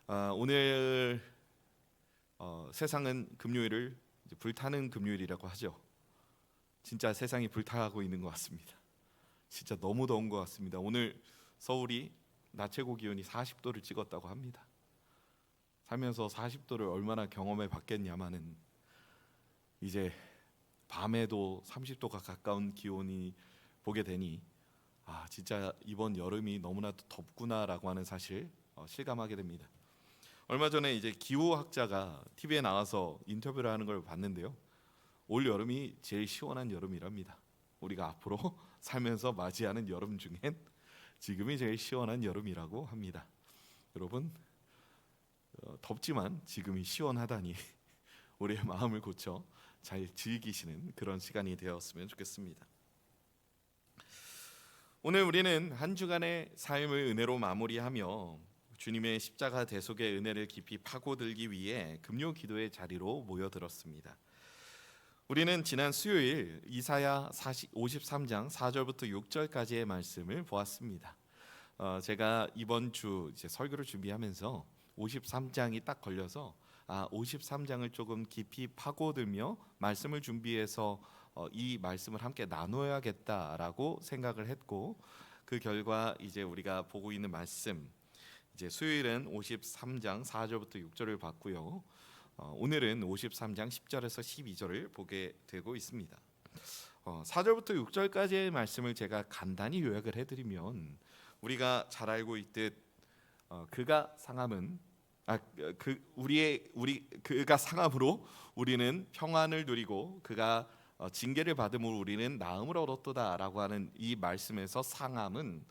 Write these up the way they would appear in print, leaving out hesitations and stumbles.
오늘 세상은 금요일을 이제 불타는 금요일이라고 하죠. 진짜 세상이 불타고 있는 것 같습니다. 진짜 너무 더운 것 같습니다. 오늘 서울이 낮 최고 기온이 40도를 찍었다고 합니다. 살면서 40도를 얼마나 경험해 봤겠냐마는 이제 밤에도 30도가 가까운 기온이 보게 되니 진짜 이번 여름이 너무나도 덥구나라고 하는 사실 실감하게 됩니다. 얼마 전에 이제 기후학자가 TV에 나와서 인터뷰를 하는 걸 봤는데요. 올 여름이 제일 시원한 여름이랍니다. 우리가 앞으로 살면서 맞이하는 여름 중엔 지금이 제일 시원한 여름이라고 합니다. 여러분, 덥지만 지금이 시원하다니 우리의 마음을 고쳐 잘 즐기시는 그런 시간이 되었으면 좋겠습니다. 오늘 우리는 한 주간의 삶을 은혜로 마무리하며 주님의 십자가 대속의 은혜를 깊이 파고들기 위해 금요 기도의 자리로 모여들었습니다. 우리는 지난 수요일 이사야 53장 4절부터 6절까지의 말씀을 보았습니다. 제가 이번 주 이제 설교를 준비하면서 53장이 딱 걸려서 53장을 조금 깊이 파고들며 말씀을 준비해서 이 말씀을 함께 나눠야겠다라고 생각을 했고, 그 결과 이제 우리가 보고 있는 말씀, 이제 수요일은 53장 4절부터 6절을 봤고요. 오늘은 53장 10절에서 12절을 보게 되고 있습니다. 4절부터 6절까지의 말씀을 제가 간단히 요약을 해드리면, 우리가 잘 알고 있듯 그가 상함은 그가 상함으로 우리는 평안을 누리고 그가 징계를 받음으로 우리는 나음을 얻었도다라고 하는 이 말씀에서 상함은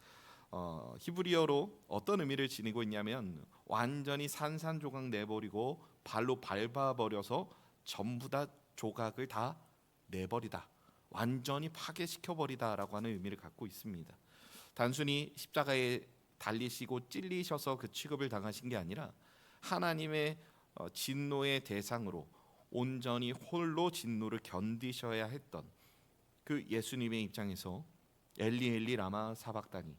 히브리어로 어떤 의미를 지니고 있냐면 완전히 산산조각 내버리고 발로 밟아버려서 전부 다 조각을 다 내버리다, 완전히 파괴시켜버리다라고 하는 의미를 갖고 있습니다. 단순히 십자가에 달리시고 찔리셔서 그 취급을 당하신 게 아니라 하나님의 진노의 대상으로 온전히 홀로 진노를 견디셔야 했던 그 예수님의 입장에서 엘리 엘리 라마 사박다니,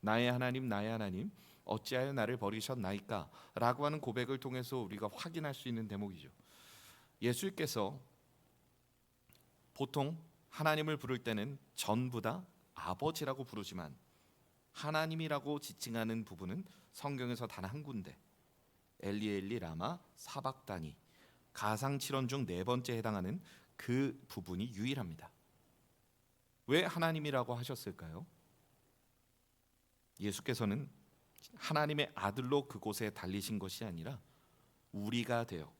나의 하나님 나의 하나님 어찌하여 나를 버리셨나이까 라고 하는 고백을 통해서 우리가 확인할 수 있는 대목이죠. 예수께서 보통 하나님을 부를 때는 전부 다 아버지라고 부르지만 하나님이라고 지칭하는 부분은 성경에서 단 한 군데, 엘리 엘리 라마 사박다니, 가상칠언 중 네 번째 해당하는 그 부분이 유일합니다. 왜 하나님이라고 하셨을까요? 예수께서는 하나님의 아들로 그곳에 달리신 것이 아니라 우리가 되어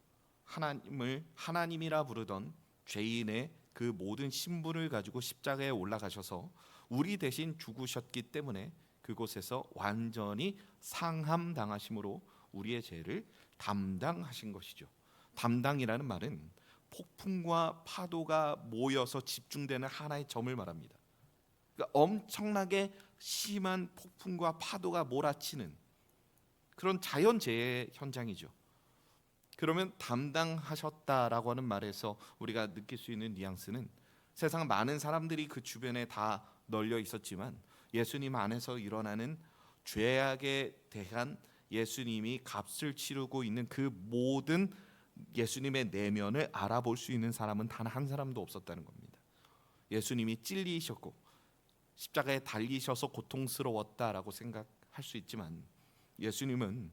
하나님을 하나님이라 부르던 죄인의 그 모든 신분을 가지고 십자가에 올라가셔서 우리 대신 죽으셨기 때문에 그곳에서 완전히 상함당하심으로 우리의 죄를 담당하신 것이죠. 담당이라는 말은 폭풍과 파도가 모여서 집중되는 하나의 점을 말합니다. 그러니까 엄청나게 심한 폭풍과 파도가 몰아치는 그런 자연재해 현장이죠. 그러면 담당하셨다라고 하는 말에서 우리가 느낄 수 있는 뉘앙스는, 세상 많은 사람들이 그 주변에 다 널려 있었지만 예수님 안에서 일어나는 죄악에 대한 예수님이 값을 치르고 있는 그 모든 예수님의 내면을 알아볼 수 있는 사람은 단 한 사람도 없었다는 겁니다. 예수님이 찔리셨고 십자가에 달리셔서 고통스러웠다라고 생각할 수 있지만 예수님은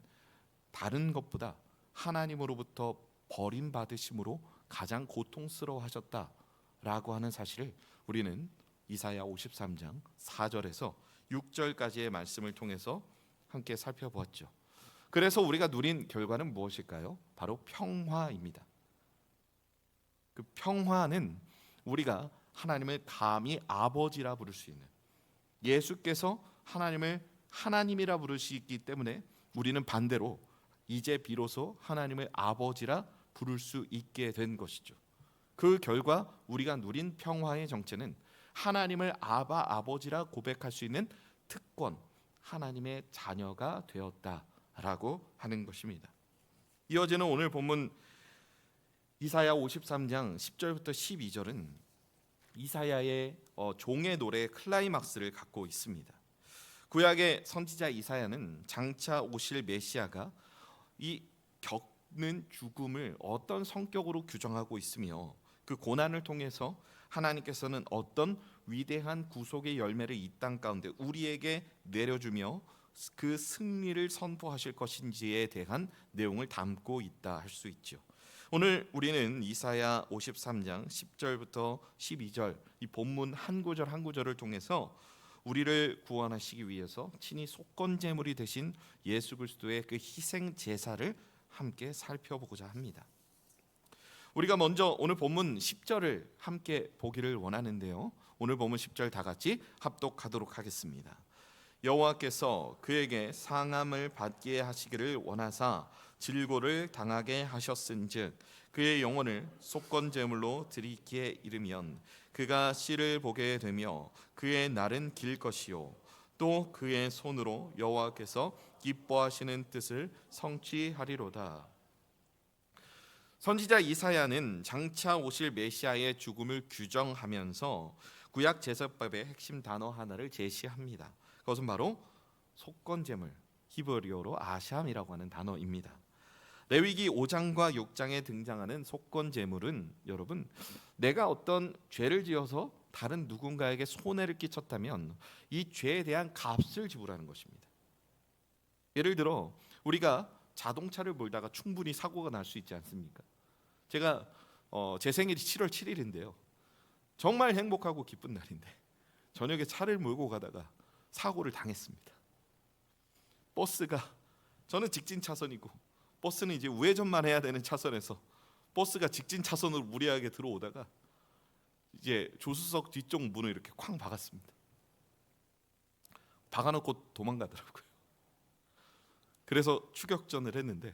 다른 것보다 하나님으로부터 버림받으심으로 가장 고통스러워하셨다라고 하는 사실을 우리는 이사야 53장 4절에서 6절까지의 말씀을 통해서 함께 살펴보았죠. 그래서 우리가 누린 결과는 무엇일까요? 바로 평화입니다. 그 평화는 우리가 하나님을 감히 아버지라 부를 수 있는, 예수께서 하나님을 하나님이라 부르시기 때문에 우리는 반대로 이제 비로소 하나님을 아버지라 부를 수 있게 된 것이죠. 그 결과 우리가 누린 평화의 정체는 하나님을 아버지라 고백할 수 있는 특권, 하나님의 자녀가 되었다라고 하는 것입니다. 이어지는 오늘 본문 이사야 53장 10절부터 12절은 이사야의 종의 노래의 클라이막스를 갖고 있습니다. 구약의 선지자 이사야는 장차 오실 메시아가 이 겪는 죽음을 어떤 성격으로 규정하고 있으며 그 고난을 통해서 하나님께서는 어떤 위대한 구속의 열매를 이 땅 가운데 우리에게 내려주며 그 승리를 선포하실 것인지에 대한 내용을 담고 있다 할 수 있죠. 오늘 우리는 이사야 53장 10절부터 12절 이 본문 한 구절 한 구절을 통해서 우리를 구원하시기 위해서 친히 속건 제물이 되신 예수 그리스도의 그 희생 제사를 함께 살펴보고자 합니다. 우리가 먼저 오늘 본문 10절을 함께 보기를 원하는데요. 오늘 본문 10절 다 같이 합독하도록 하겠습니다. 여호와께서 그에게 상함을 받게 하시기를 원하사 질고를 당하게 하셨은즉 그의 영혼을 속건 제물로 드리기에 이르면 그가 씨를 보게 되며 그의 날은 길 것이요 또 그의 손으로 여호와께서 기뻐하시는 뜻을 성취하리로다. 선지자 이사야는 장차 오실 메시아의 죽음을 규정하면서 구약 제사법의 핵심 단어 하나를 제시합니다. 그것은 바로 속건제물, 히브리어로 아샴이라고 하는 단어입니다. 레위기 5장과 6장에 등장하는 속건제물은 여러분, 내가 어떤 죄를 지어서 다른 누군가에게 손해를 끼쳤다면 이 죄에 대한 값을 지불하는 것입니다. 예를 들어 우리가 자동차를 몰다가 충분히 사고가 날 수 있지 않습니까? 제가 제 생일이 7월 7일인데요. 정말 행복하고 기쁜 날인데 저녁에 차를 몰고 가다가 사고를 당했습니다. 버스가, 저는 직진 차선이고 버스는 이제 우회전만 해야 되는 차선에서 버스가 직진 차선으로 무리하게 들어오다가 이제 조수석 뒤쪽 문을 이렇게 쾅 박았습니다. 박아놓고 도망가더라고요. 그래서 추격전을 했는데,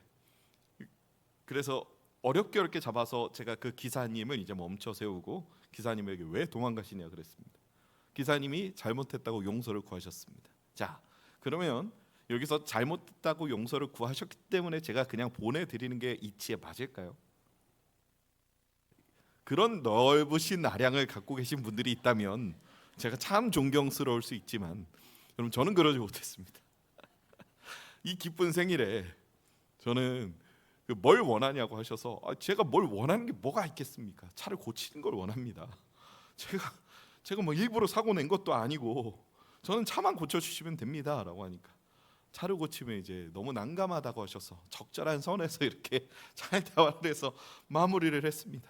그래서 어렵게 잡아서 제가 그 기사님을 이제 멈춰 세우고 기사님에게 왜 도망가시냐 그랬습니다. 기사님이 잘못했다고 용서를 구하셨습니다. 자, 그러면 여기서 잘못했다고 용서를 구하셨기 때문에 제가 그냥 보내드리는 게 이치에 맞을까요? 그런 넓으신 아량을 갖고 계신 분들이 있다면 제가 참 존경스러울 수 있지만 여러분, 저는 그러지 못했습니다. 이 기쁜 생일에 저는 뭘 원하냐고 하셔서 제가 뭘 원하는 게 뭐가 있겠습니까? 차를 고치는 걸 원합니다. 제가 뭐 일부러 사고 낸 것도 아니고 저는 차만 고쳐주시면 됩니다라고 하니까 차를 고치면 이제 너무 난감하다고 하셔서 적절한 선에서 이렇게 잘 대화를 해서 마무리를 했습니다.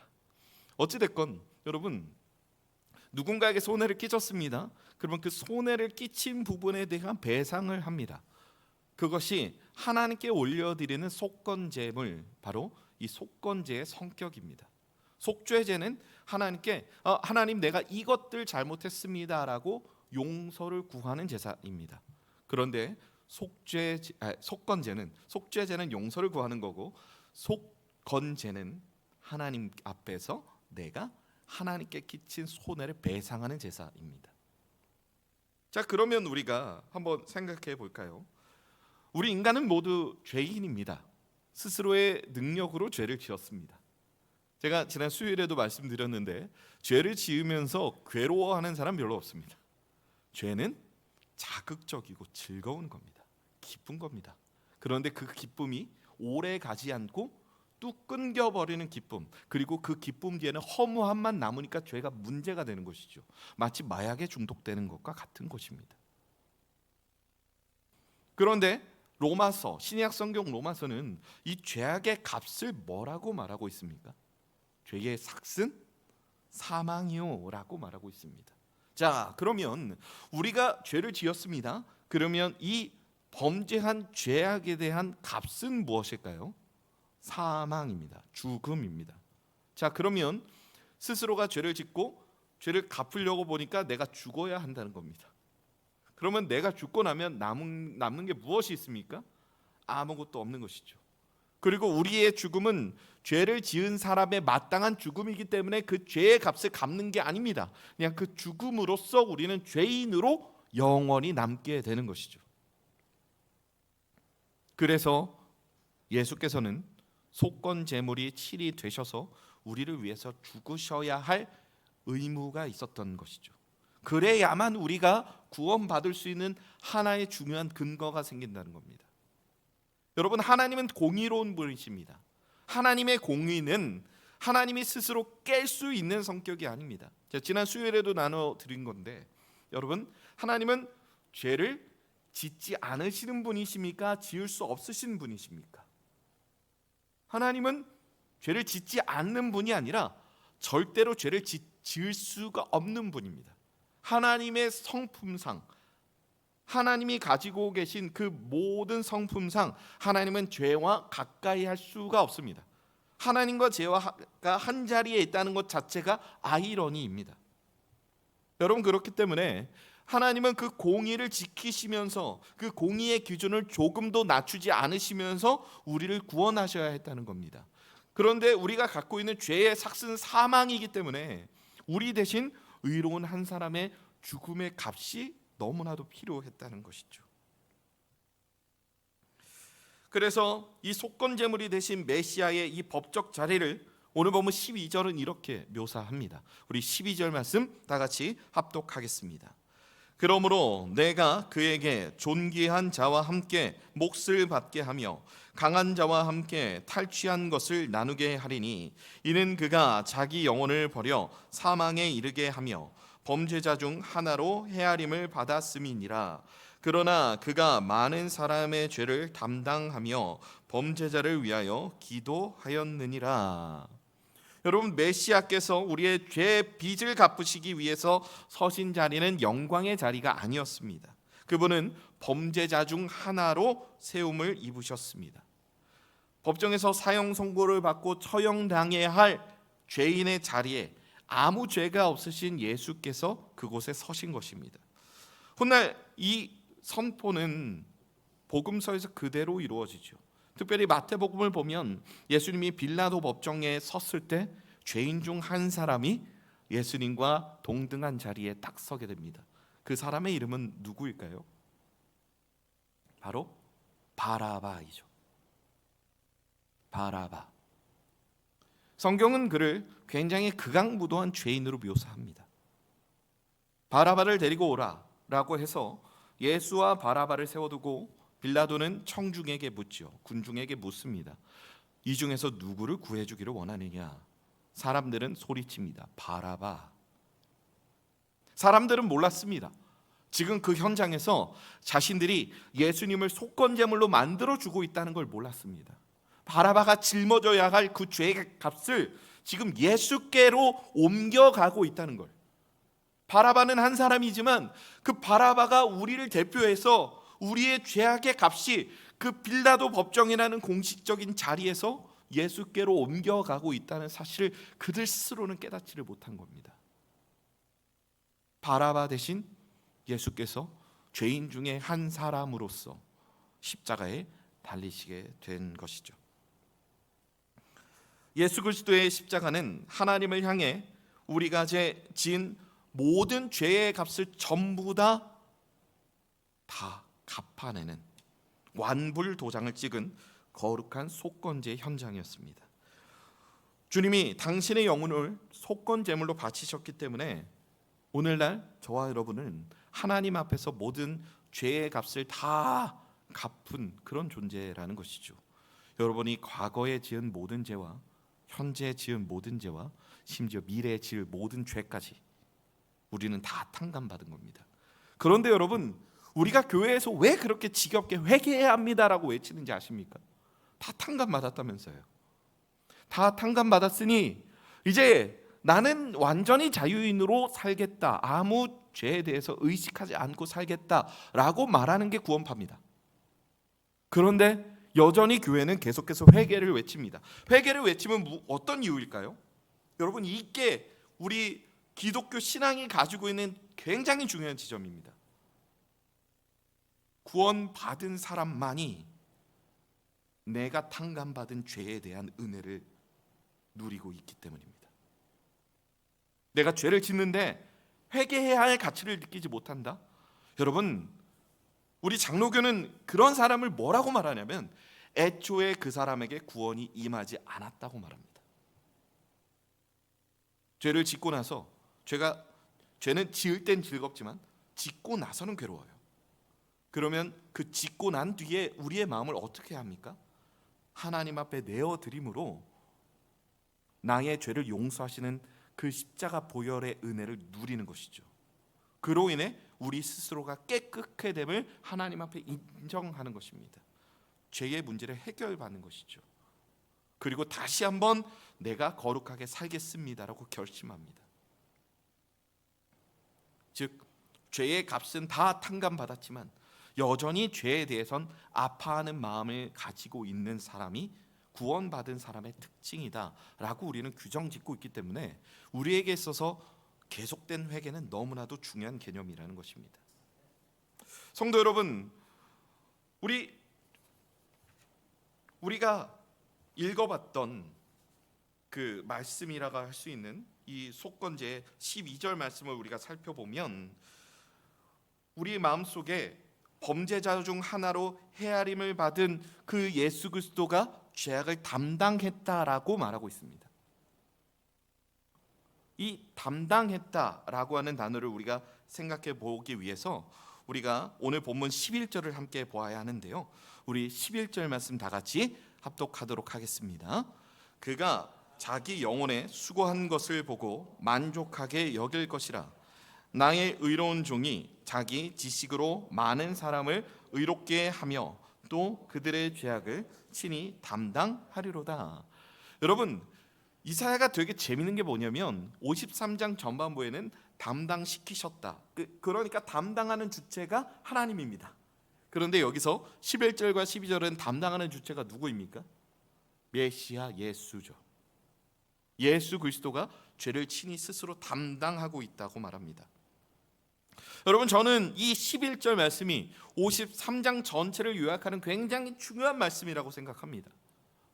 어찌됐건 여러분, 누군가에게 손해를 끼쳤습니다. 그러면 그 손해를 끼친 부분에 대한 배상을 합니다. 그것이 하나님께 올려드리는 속건제물, 바로 이 속건제의 성격입니다. 속죄제는 하나님께 하나님 내가 이것들 잘못했습니다라고 용서를 구하는 제사입니다. 그런데 속죄제는 용서를 구하는 거고, 속건제는 하나님 앞에서 내가 하나님께 끼친 손해를 배상하는 제사입니다. 자, 그러면 우리가 한번 생각해 볼까요? 우리 인간은 모두 죄인입니다. 스스로의 능력으로 죄를 지었습니다. 제가 지난 수요일에도 말씀드렸는데 죄를 지으면서 괴로워하는 사람 별로 없습니다. 죄는 자극적이고 즐거운 겁니다. 기쁜 겁니다. 그런데 그 기쁨이 오래 가지 않고 뚝 끊겨버리는 기쁨, 그리고 그 기쁨 뒤에는 허무함만 남으니까 죄가 문제가 되는 것이죠. 마치 마약에 중독되는 것과 같은 것입니다. 그런데 로마서, 신약 성경 로마서는 이 죄악의 값을 뭐라고 말하고 있습니까? 죄의 삭은 사망이요라고 말하고 있습니다. 자, 그러면 우리가 죄를 지었습니다. 그러면 이 범죄한 죄악에 대한 값은 무엇일까요? 사망입니다. 죽음입니다. 자, 그러면 스스로가 죄를 짓고 죄를 갚으려고 보니까 내가 죽어야 한다는 겁니다. 그러면 내가 죽고 나면 남는 게 무엇이 있습니까? 아무것도 없는 것이죠. 그리고 우리의 죽음은 죄를 지은 사람의 마땅한 죽음이기 때문에 그 죄의 값을 갚는 게 아닙니다. 그냥 그 죽음으로써 우리는 죄인으로 영원히 남게 되는 것이죠. 그래서 예수께서는 속건 제물이 칠이 되셔서 우리를 위해서 죽으셔야 할 의무가 있었던 것이죠. 그래야만 우리가 구원받을 수 있는 하나의 중요한 근거가 생긴다는 겁니다. 여러분, 하나님은 공의로운 분이십니다. 하나님의 공의는 하나님이 스스로 깰 수 있는 성격이 아닙니다. 제가 지난 수요일에도 나눠드린 건데, 여러분, 하나님은 죄를 짓지 않으시는 분이십니까? 지을 수 없으신 분이십니까? 하나님은 죄를 짓지 않는 분이 아니라 절대로 죄를 지을 수가 없는 분입니다. 하나님의 성품상, 하나님이 가지고 계신 그 모든 성품상 하나님은 죄와 가까이 할 수가 없습니다. 하나님과 죄가 한 자리에 있다는 것 자체가 아이러니입니다. 여러분, 그렇기 때문에 하나님은 그 공의를 지키시면서 그 공의의 기준을 조금도 낮추지 않으시면서 우리를 구원하셔야 했다는 겁니다. 그런데 우리가 갖고 있는 죄의 삭은 사망이기 때문에 우리 대신 의로운 한 사람의 죽음의 값이 너무나도 필요했다는 것이죠. 그래서 이 속건제물이 되신 메시아의 이 법적 자리를 오늘 보면 12절은 이렇게 묘사합니다. 우리 12절 말씀 다 같이 합독하겠습니다. 그러므로 내가 그에게 존귀한 자와 함께 몫을 받게 하며 강한 자와 함께 탈취한 것을 나누게 하리니 이는 그가 자기 영혼을 버려 사망에 이르게 하며 범죄자 중 하나로 헤아림을 받았음이니라. 그러나 그가 많은 사람의 죄를 담당하며 범죄자를 위하여 기도하였느니라. 여러분, 메시아께서 우리의 죄 빚을 갚으시기 위해서 서신 자리는 영광의 자리가 아니었습니다. 그분은 범죄자 중 하나로 세움을 입으셨습니다. 법정에서 사형 선고를 받고 처형당해야 할 죄인의 자리에 아무 죄가 없으신 예수께서 그곳에 서신 것입니다. 훗날 이 선포는 복음서에서 그대로 이루어지죠. 특별히 마태복음을 보면 예수님이 빌라도 법정에 섰을 때 죄인 중 한 사람이 예수님과 동등한 자리에 딱 서게 됩니다. 그 사람의 이름은 누구일까요? 바로 바라바이죠. 바라바. 성경은 그를 굉장히 극악무도한 죄인으로 묘사합니다. 바라바를 데리고 오라라고 해서 예수와 바라바를 세워두고 빌라도는 청중에게 묻죠. 군중에게 묻습니다. 이 중에서 누구를 구해주기를 원하느냐? 사람들은 소리칩니다. 바라바. 사람들은 몰랐습니다. 지금 그 현장에서 자신들이 예수님을 속건제물로 만들어주고 있다는 걸 몰랐습니다. 바라바가 짊어져야 할 그 죄의 값을 지금 예수께로 옮겨가고 있다는 걸. 바라바는 한 사람이지만 그 바라바가 우리를 대표해서 우리의 죄악의 값이 그 빌라도 법정이라는 공식적인 자리에서 예수께로 옮겨가고 있다는 사실을 그들 스스로는 깨닫지를 못한 겁니다. 바라바 대신 예수께서 죄인 중에 한 사람으로서 십자가에 달리시게 된 것이죠. 예수 그리스도의 십자가는 하나님을 향해 우리가 지은 모든 죄의 값을 전부 다 갚아내는 완불 도장을 찍은 거룩한 속건제 현장이었습니다. 주님이 당신의 영혼을 속건제물로 바치셨기 때문에 오늘날 저와 여러분은 하나님 앞에서 모든 죄의 값을 다 갚은 그런 존재라는 것이죠. 여러분이 과거에 지은 모든 죄와 현재 지은 모든 죄와 심지어 미래에 지을 모든 죄까지 우리는 다 탕감받은 겁니다. 그런데 여러분, 우리가 교회에서 왜 그렇게 지겹게 회개해야 합니다라고 외치는지 아십니까? 다 탕감받았다면서요. 다 탕감받았으니 이제 나는 완전히 자유인으로 살겠다, 아무 죄에 대해서 의식하지 않고 살겠다라고 말하는 게 구원파입니다. 그런데 여전히 교회는 계속해서 회개를 외칩니다. 회개를 외치면 어떤 이유일까요? 여러분, 이게 우리 기독교 신앙이 가지고 있는 굉장히 중요한 지점입니다. 구원받은 사람만이 내가 탕감받은 죄에 대한 은혜를 누리고 있기 때문입니다. 내가 죄를 짓는데 회개해야 할 가치를 느끼지 못한다? 여러분, 우리 장로교는 그런 사람을 뭐라고 말하냐면 애초에 그 사람에게 구원이 임하지 않았다고 말합니다. 죄를 짓고 나서 죄는 지을 땐 즐겁지만 짓고 나서는 괴로워요. 그러면 그 짓고 난 뒤에 우리의 마음을 어떻게 합니까? 하나님 앞에 내어드림으로 나의 죄를 용서하시는 그 십자가 보혈의 은혜를 누리는 것이죠. 그로 인해 우리 스스로가 깨끗해 됨을 하나님 앞에 인정하는 것입니다. 죄의 문제를 해결받는 것이죠. 그리고 다시 한번 내가 거룩하게 살겠습니다라고 결심합니다. 즉 죄의 값은 다 탕감받았지만 여전히 죄에 대해선 아파하는 마음을 가지고 있는 사람이 구원받은 사람의 특징이다라고 우리는 규정짓고 있기 때문에 우리에게 있어서 계속된 회개는 너무나도 중요한 개념이라는 것입니다. 성도 여러분, 우리가 읽어봤던 그 말씀이라고 할 수 있는 이 속건제 12절 말씀을 우리가 살펴보면 우리 마음속에 범죄자 중 하나로 헤아림을 받은 그 예수 그리스도가 죄악을 담당했다라고 말하고 있습니다. 이 담당했다라고 하는 단어를 우리가 생각해 보기 위해서 우리가 오늘 본문 11절을 함께 보아야 하는데요. 우리 11절 말씀 다 같이 합독하도록 하겠습니다. 그가 자기 영혼에 수고한 것을 보고 만족하게 여길 것이라. 나의 의로운 종이 자기 지식으로 많은 사람을 의롭게 하며 또 그들의 죄악을 친히 담당하리로다. 여러분, 이사야가 되게 재밌는 게 뭐냐면 53장 전반부에는 담당시키셨다. 그러니까 담당하는 주체가 하나님입니다. 그런데 여기서 11절과 12절은 담당하는 주체가 누구입니까? 메시아 예수죠. 예수 그리스도가 죄를 친히 스스로 담당하고 있다고 말합니다. 여러분, 저는 이 11절 말씀이 53장 전체를 요약하는 굉장히 중요한 말씀이라고 생각합니다.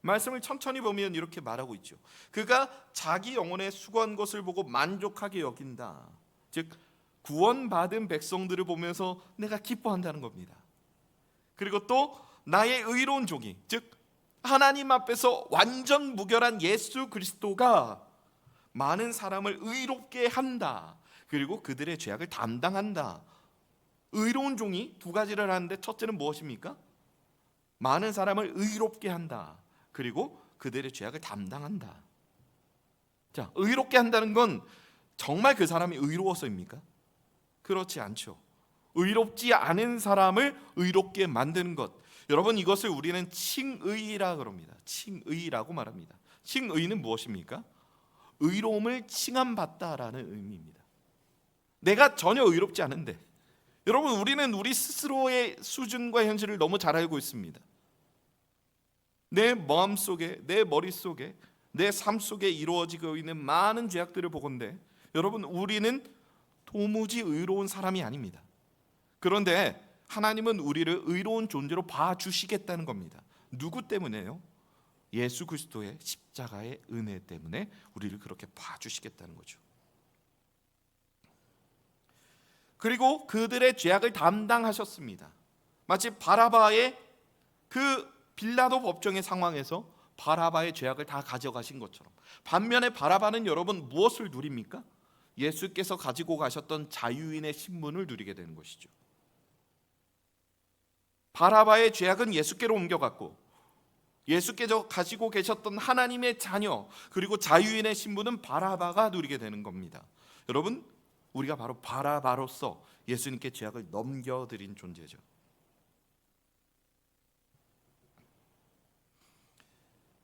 말씀을 천천히 보면 이렇게 말하고 있죠. 그가 자기 영혼에 수고한 것을 보고 만족하게 여긴다. 즉 구원받은 백성들을 보면서 내가 기뻐한다는 겁니다. 그리고 또 나의 의로운 종이, 즉 하나님 앞에서 완전 무결한 예수 그리스도가 많은 사람을 의롭게 한다. 그리고 그들의 죄악을 담당한다. 의로운 종이 두 가지를 하는데 첫째는 무엇입니까? 많은 사람을 의롭게 한다. 그리고 그들의 죄악을 담당한다. 자, 의롭게 한다는 건 정말 그 사람이 의로워서입니까? 그렇지 않죠. 의롭지 않은 사람을 의롭게 만드는 것. 여러분, 이것을 우리는 칭의라 그럽니다. 칭의라고 말합니다. 칭의는 무엇입니까? 의로움을 칭함받다라는 의미입니다. 내가 전혀 의롭지 않은데, 여러분, 우리는 우리 스스로의 수준과 현실을 너무 잘 알고 있습니다. 내 마음속에, 내 머릿속에, 내 삶 속에 이루어지고 있는 많은 죄악들을 보건대 여러분, 우리는 도무지 의로운 사람이 아닙니다. 그런데 하나님은 우리를 의로운 존재로 봐주시겠다는 겁니다. 누구 때문에요? 예수 그리스도의 십자가의 은혜 때문에 우리를 그렇게 봐주시겠다는 거죠. 그리고 그들의 죄악을 담당하셨습니다. 마치 바라바의 그 빌라도 법정의 상황에서 바라바의 죄악을 다 가져가신 것처럼, 반면에 바라바는 여러분 무엇을 누립니까? 예수께서 가지고 가셨던 자유인의 신분을 누리게 되는 것이죠. 바라바의 죄악은 예수께로 옮겨갔고, 예수께서 가지고 계셨던 하나님의 자녀 그리고 자유인의 신분은 바라바가 누리게 되는 겁니다. 여러분, 우리가 바로 바라바로서 예수님께 죄악을 넘겨드린 존재죠.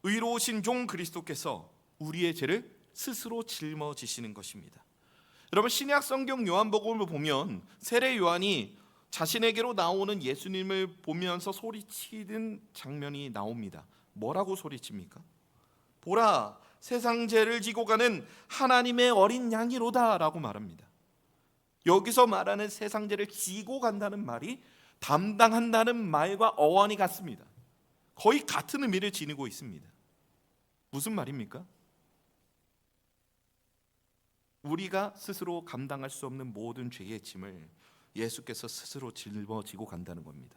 의로우신 종 그리스도께서 우리의 죄를 스스로 짊어지시는 것입니다. 여러분, 신약 성경 요한복음을 보면 세례 요한이 자신에게로 나오는 예수님을 보면서 소리치는 장면이 나옵니다. 뭐라고 소리칩니까? 보라, 세상 죄를 지고 가는 하나님의 어린 양이로다 라고 말합니다. 여기서 말하는 세상 죄를 지고 간다는 말이 담당한다는 말과 어원이 같습니다. 거의 같은 의미를 지니고 있습니다. 무슨 말입니까? 우리가 스스로 감당할 수 없는 모든 죄의 짐을 예수께서 스스로 짊어지고 간다는 겁니다.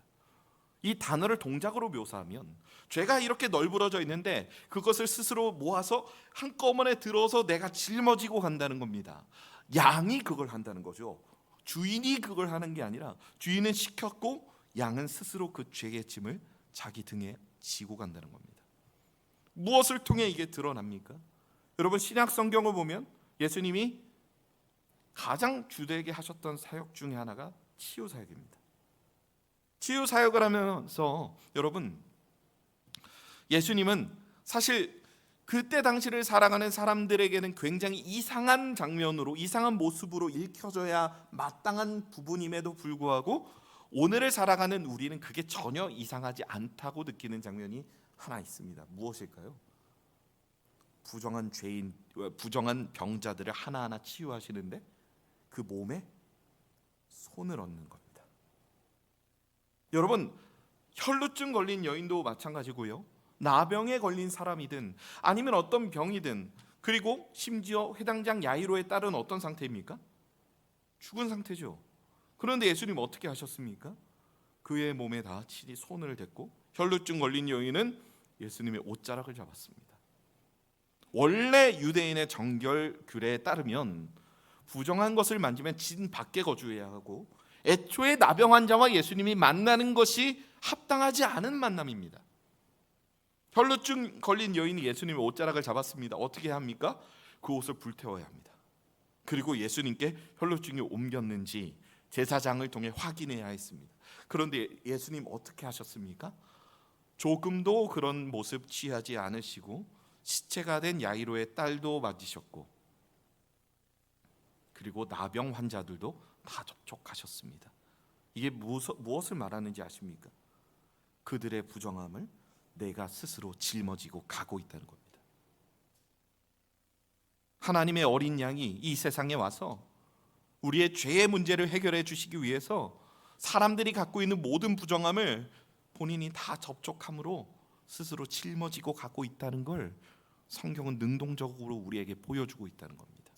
이 단어를 동작으로 묘사하면 죄가 이렇게 널브러져 있는데 그것을 스스로 모아서 한꺼번에 들어서 내가 짊어지고 간다는 겁니다. 양이 그걸 한다는 거죠. 주인이 그걸 하는 게 아니라 주인은 시켰고 양은 스스로 그 죄의 짐을 자기 등에 지고 간다는 겁니다. 무엇을 통해 이게 드러납니까? 여러분, 신약 성경을 보면 예수님이 가장 주되게 하셨던 사역 중에 하나가 치유 사역입니다. 치유 사역을 하면서 여러분, 예수님은 사실 그때 당시를 살아가는 사람들에게는 굉장히 이상한 장면으로, 이상한 모습으로 읽혀져야 마땅한 부분임에도 불구하고 오늘을 살아가는 우리는 그게 전혀 이상하지 않다고 느끼는 장면이 하나 있습니다. 무엇일까요? 부정한 죄인, 부정한 병자들을 하나하나 치유하시는데 그 몸에 손을 얹는 겁니다. 여러분, 혈루증 걸린 여인도 마찬가지고요, 나병에 걸린 사람이든 아니면 어떤 병이든, 그리고 심지어 회당장 야이로의 딸은 어떤 상태입니까? 죽은 상태죠. 그런데 예수님 어떻게 하셨습니까? 그의 몸에 다 친히 손을 댔고 혈루증 걸린 여인은 예수님의 옷자락을 잡았습니다. 원래 유대인의 정결규례에 따르면 부정한 것을 만지면 진 밖에 거주해야 하고, 애초에 나병 환자와 예수님이 만나는 것이 합당하지 않은 만남입니다. 혈루증 걸린 여인이 예수님의 옷자락을 잡았습니다. 어떻게 합니까? 그 옷을 불태워야 합니다. 그리고 예수님께 혈루증이 옮겼는지 제사장을 통해 확인해야 했습니다. 그런데 예수님 어떻게 하셨습니까? 조금도 그런 모습 취하지 않으시고 시체가 된 야이로의 딸도 맞으셨고, 그리고 나병 환자들도 다 접촉하셨습니다. 이게 무엇을 말하는지 아십니까? 그들의 부정함을 내가 스스로 짊어지고 가고 있다는 겁니다. 하나님의 어린 양이 이 세상에 와서 우리의 죄의 문제를 해결해 주시기 위해서 사람들이 갖고 있는 모든 부정함을 본인이 다 접촉함으로 스스로 짊어지고 가고 있다는 걸 성경은 능동적으로 우리에게 보여주고 있다는 겁니다.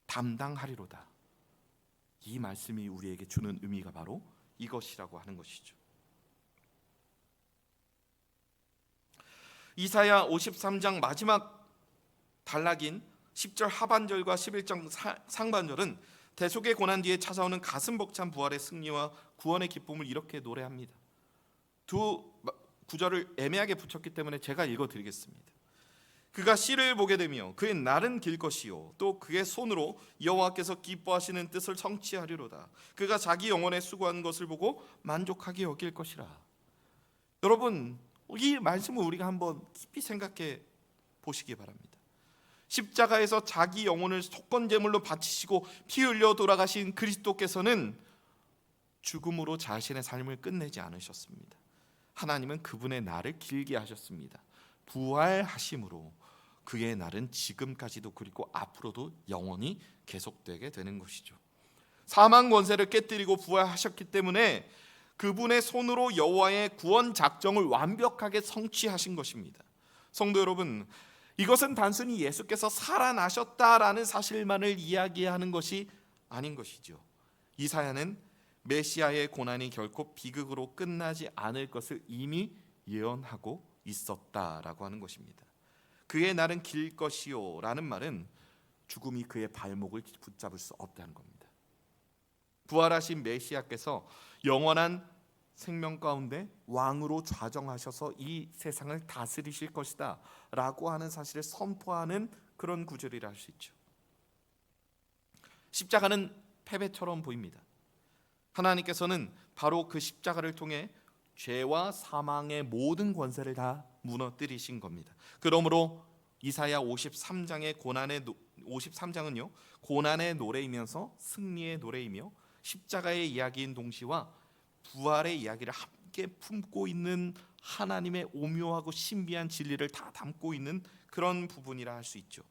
담당하리로다. 이 말씀이 우리에게 주는 의미가 바로 이것이라고 하는 것이죠. 이사야 53장 마지막 단락인 10절 하반절과 11장 상반절은 대속의 고난 뒤에 찾아오는 가슴 벅찬 부활의 승리와 구원의 기쁨을 이렇게 노래합니다. 두 구절을 애매하게 붙였기 때문에 제가 읽어드리겠습니다. 그가 씨를 보게 되며 그의 날은 길 것이요 또 그의 손으로 여호와께서 기뻐하시는 뜻을 성취하리로다. 그가 자기 영혼에 수고한 것을 보고 만족하게 여길 것이라. 여러분, 이 말씀을 우리가 한번 깊이 생각해 보시기 바랍니다. 십자가에서 자기 영혼을 속건제물로 바치시고 피 흘려 돌아가신 그리스도께서는 죽음으로 자신의 삶을 끝내지 않으셨습니다. 하나님은 그분의 날을 길게 하셨습니다. 부활하심으로 그의 날은 지금까지도 그리고 앞으로도 영원히 계속되게 되는 것이죠. 사망 권세를 깨뜨리고 부활하셨기 때문에 그분의 손으로 여호와의 구원 작정을 완벽하게 성취하신 것입니다. 성도 여러분, 이것은 단순히 예수께서 살아나셨다라는 사실만을 이야기하는 것이 아닌 것이죠. 이사야는 메시아의 고난이 결코 비극으로 끝나지 않을 것을 이미 예언하고 있었다라고 하는 것입니다. 그의 날은 길 것이요 라는 말은 죽음이 그의 발목을 붙잡을 수 없다는 겁니다. 부활하신 메시아께서 영원한 생명 가운데 왕으로 좌정하셔서 이 세상을 다스리실 것이다 라고 하는 사실을 선포하는 그런 구절이라 할 수 있죠. 십자가는 패배처럼 보입니다. 하나님께서는 바로 그 십자가를 통해 죄와 사망의 모든 권세를 다 무너뜨리신 겁니다. 그러므로 이사야 53장은요 고난의 노래이면서 승리의 노래이며 십자가의 이야기인 동시와 부활의 이야기를 함께 품고 있는 하나님의 오묘하고 신비한 진리를 다 담고 있는 그런 부분이라 할 수 있죠.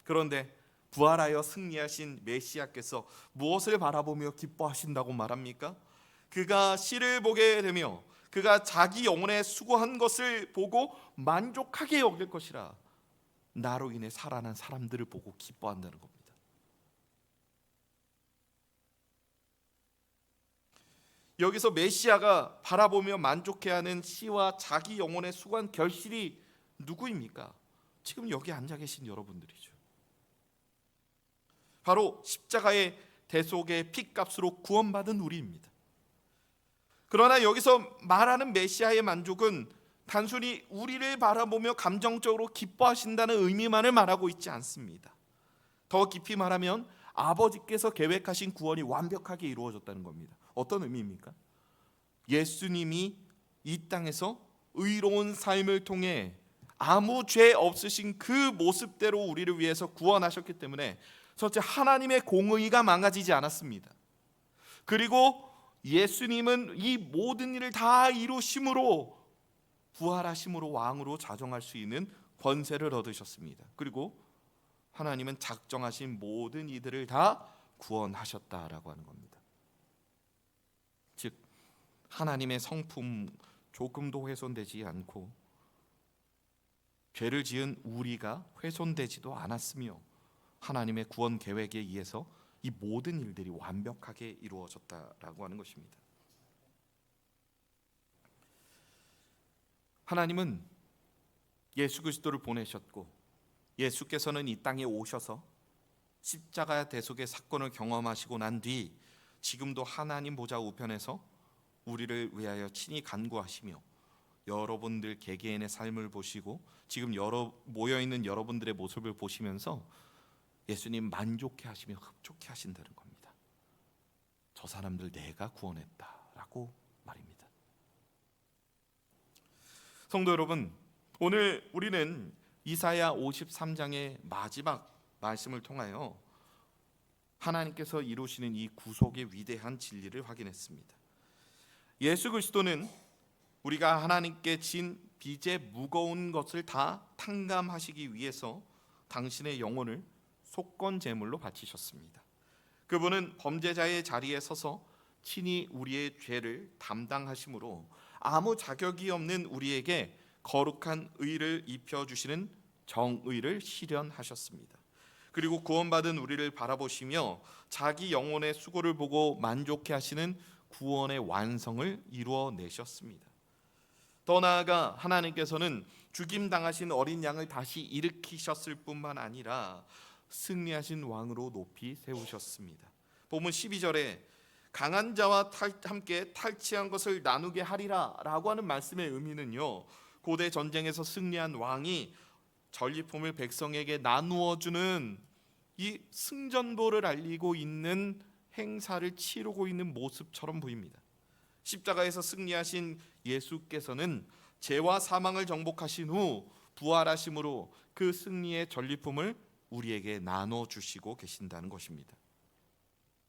그런데 부활하여 승리하신 메시아께서 무엇을 바라보며 기뻐하신다고 말합니까? 그가 씨를 보게 되며 그가 자기 영혼에 수고한 것을 보고 만족하게 여길 것이라. 나로 인해 살아난 사람들을 보고 기뻐한다는 겁니다. 여기서 메시아가 바라보며 만족해하는 씨와 자기 영혼에 수고한 결실이 누구입니까? 지금 여기 앉아 계신 여러분들이죠. 바로 십자가의 대속의 피값으로 구원받은 우리입니다. 그러나 여기서 말하는 메시아의 만족은 단순히 우리를 바라보며 감정적으로 기뻐하신다는 의미만을 말하고 있지 않습니다. 더 깊이 말하면 아버지께서 계획하신 구원이 완벽하게 이루어졌다는 겁니다. 어떤 의미입니까? 예수님이 이 땅에서 의로운 삶을 통해 아무 죄 없으신 그 모습대로 우리를 위해서 구원하셨기 때문에 첫째, 하나님의 공의가 망가지지 않았습니다. 그리고 예수님은 이 모든 일을 다 이루심으로, 부활하심으로 왕으로 자정할 수 있는 권세를 얻으셨습니다. 그리고 하나님은 작정하신 모든 이들을 다 구원하셨다라고 하는 겁니다. 즉 하나님의 성품 조금도 훼손되지 않고 죄를 지은 우리가 훼손되지도 않았으며 하나님의 구원 계획에 의해서 이 모든 일들이 완벽하게 이루어졌다라고 하는 것입니다. 하나님은 예수 그리스도를 보내셨고 예수께서는 이 땅에 오셔서 십자가 대속의 사건을 경험하시고 난 뒤 지금도 하나님 보좌 우편에서 우리를 위하여 친히 간구하시며 여러분들 개개인의 삶을 보시고 지금 모여있는 여러분들의 모습을 보시면서 예수님 만족해 하시며 흡족해 하신다는 겁니다. 저 사람들 내가 구원했다라고 말입니다. 성도 여러분, 오늘 우리는 이사야 53장의 마지막 말씀을 통하여 하나님께서 이루시는 이 구속의 위대한 진리를 확인했습니다. 예수 그리스도는 우리가 하나님께 진 빚의 무거운 것을 다 탕감하시기 위해서 당신의 영혼을 속건 제물로 바치셨습니다. 그분은 범죄자의 자리에 서서 친히 우리의 죄를 담당하심으로 아무 자격이 없는 우리에게 거룩한 의를 입혀주시는 정의를 실현하셨습니다. 그리고 구원받은 우리를 바라보시며 자기 영혼의 수고를 보고 만족해 하시는 구원의 완성을 이루어내셨습니다. 더 나아가 하나님께서는 죽임당하신 어린 양을 다시 일으키셨을 뿐만 아니라 승리하신 왕으로 높이 세우셨습니다. 본문 12절에 강한 자와 함께 탈취한 것을 나누게 하리라 라고 하는 말씀의 의미는요, 고대 전쟁에서 승리한 왕이 전리품을 백성에게 나누어 주는 이 승전보를 알리고 있는 행사를 치르고 있는 모습처럼 보입니다. 십자가에서 승리하신 예수께서는 죄와 사망을 정복하신 후 부활하심으로 그 승리의 전리품을 우리에게 나눠 주시고 계신다는 것입니다.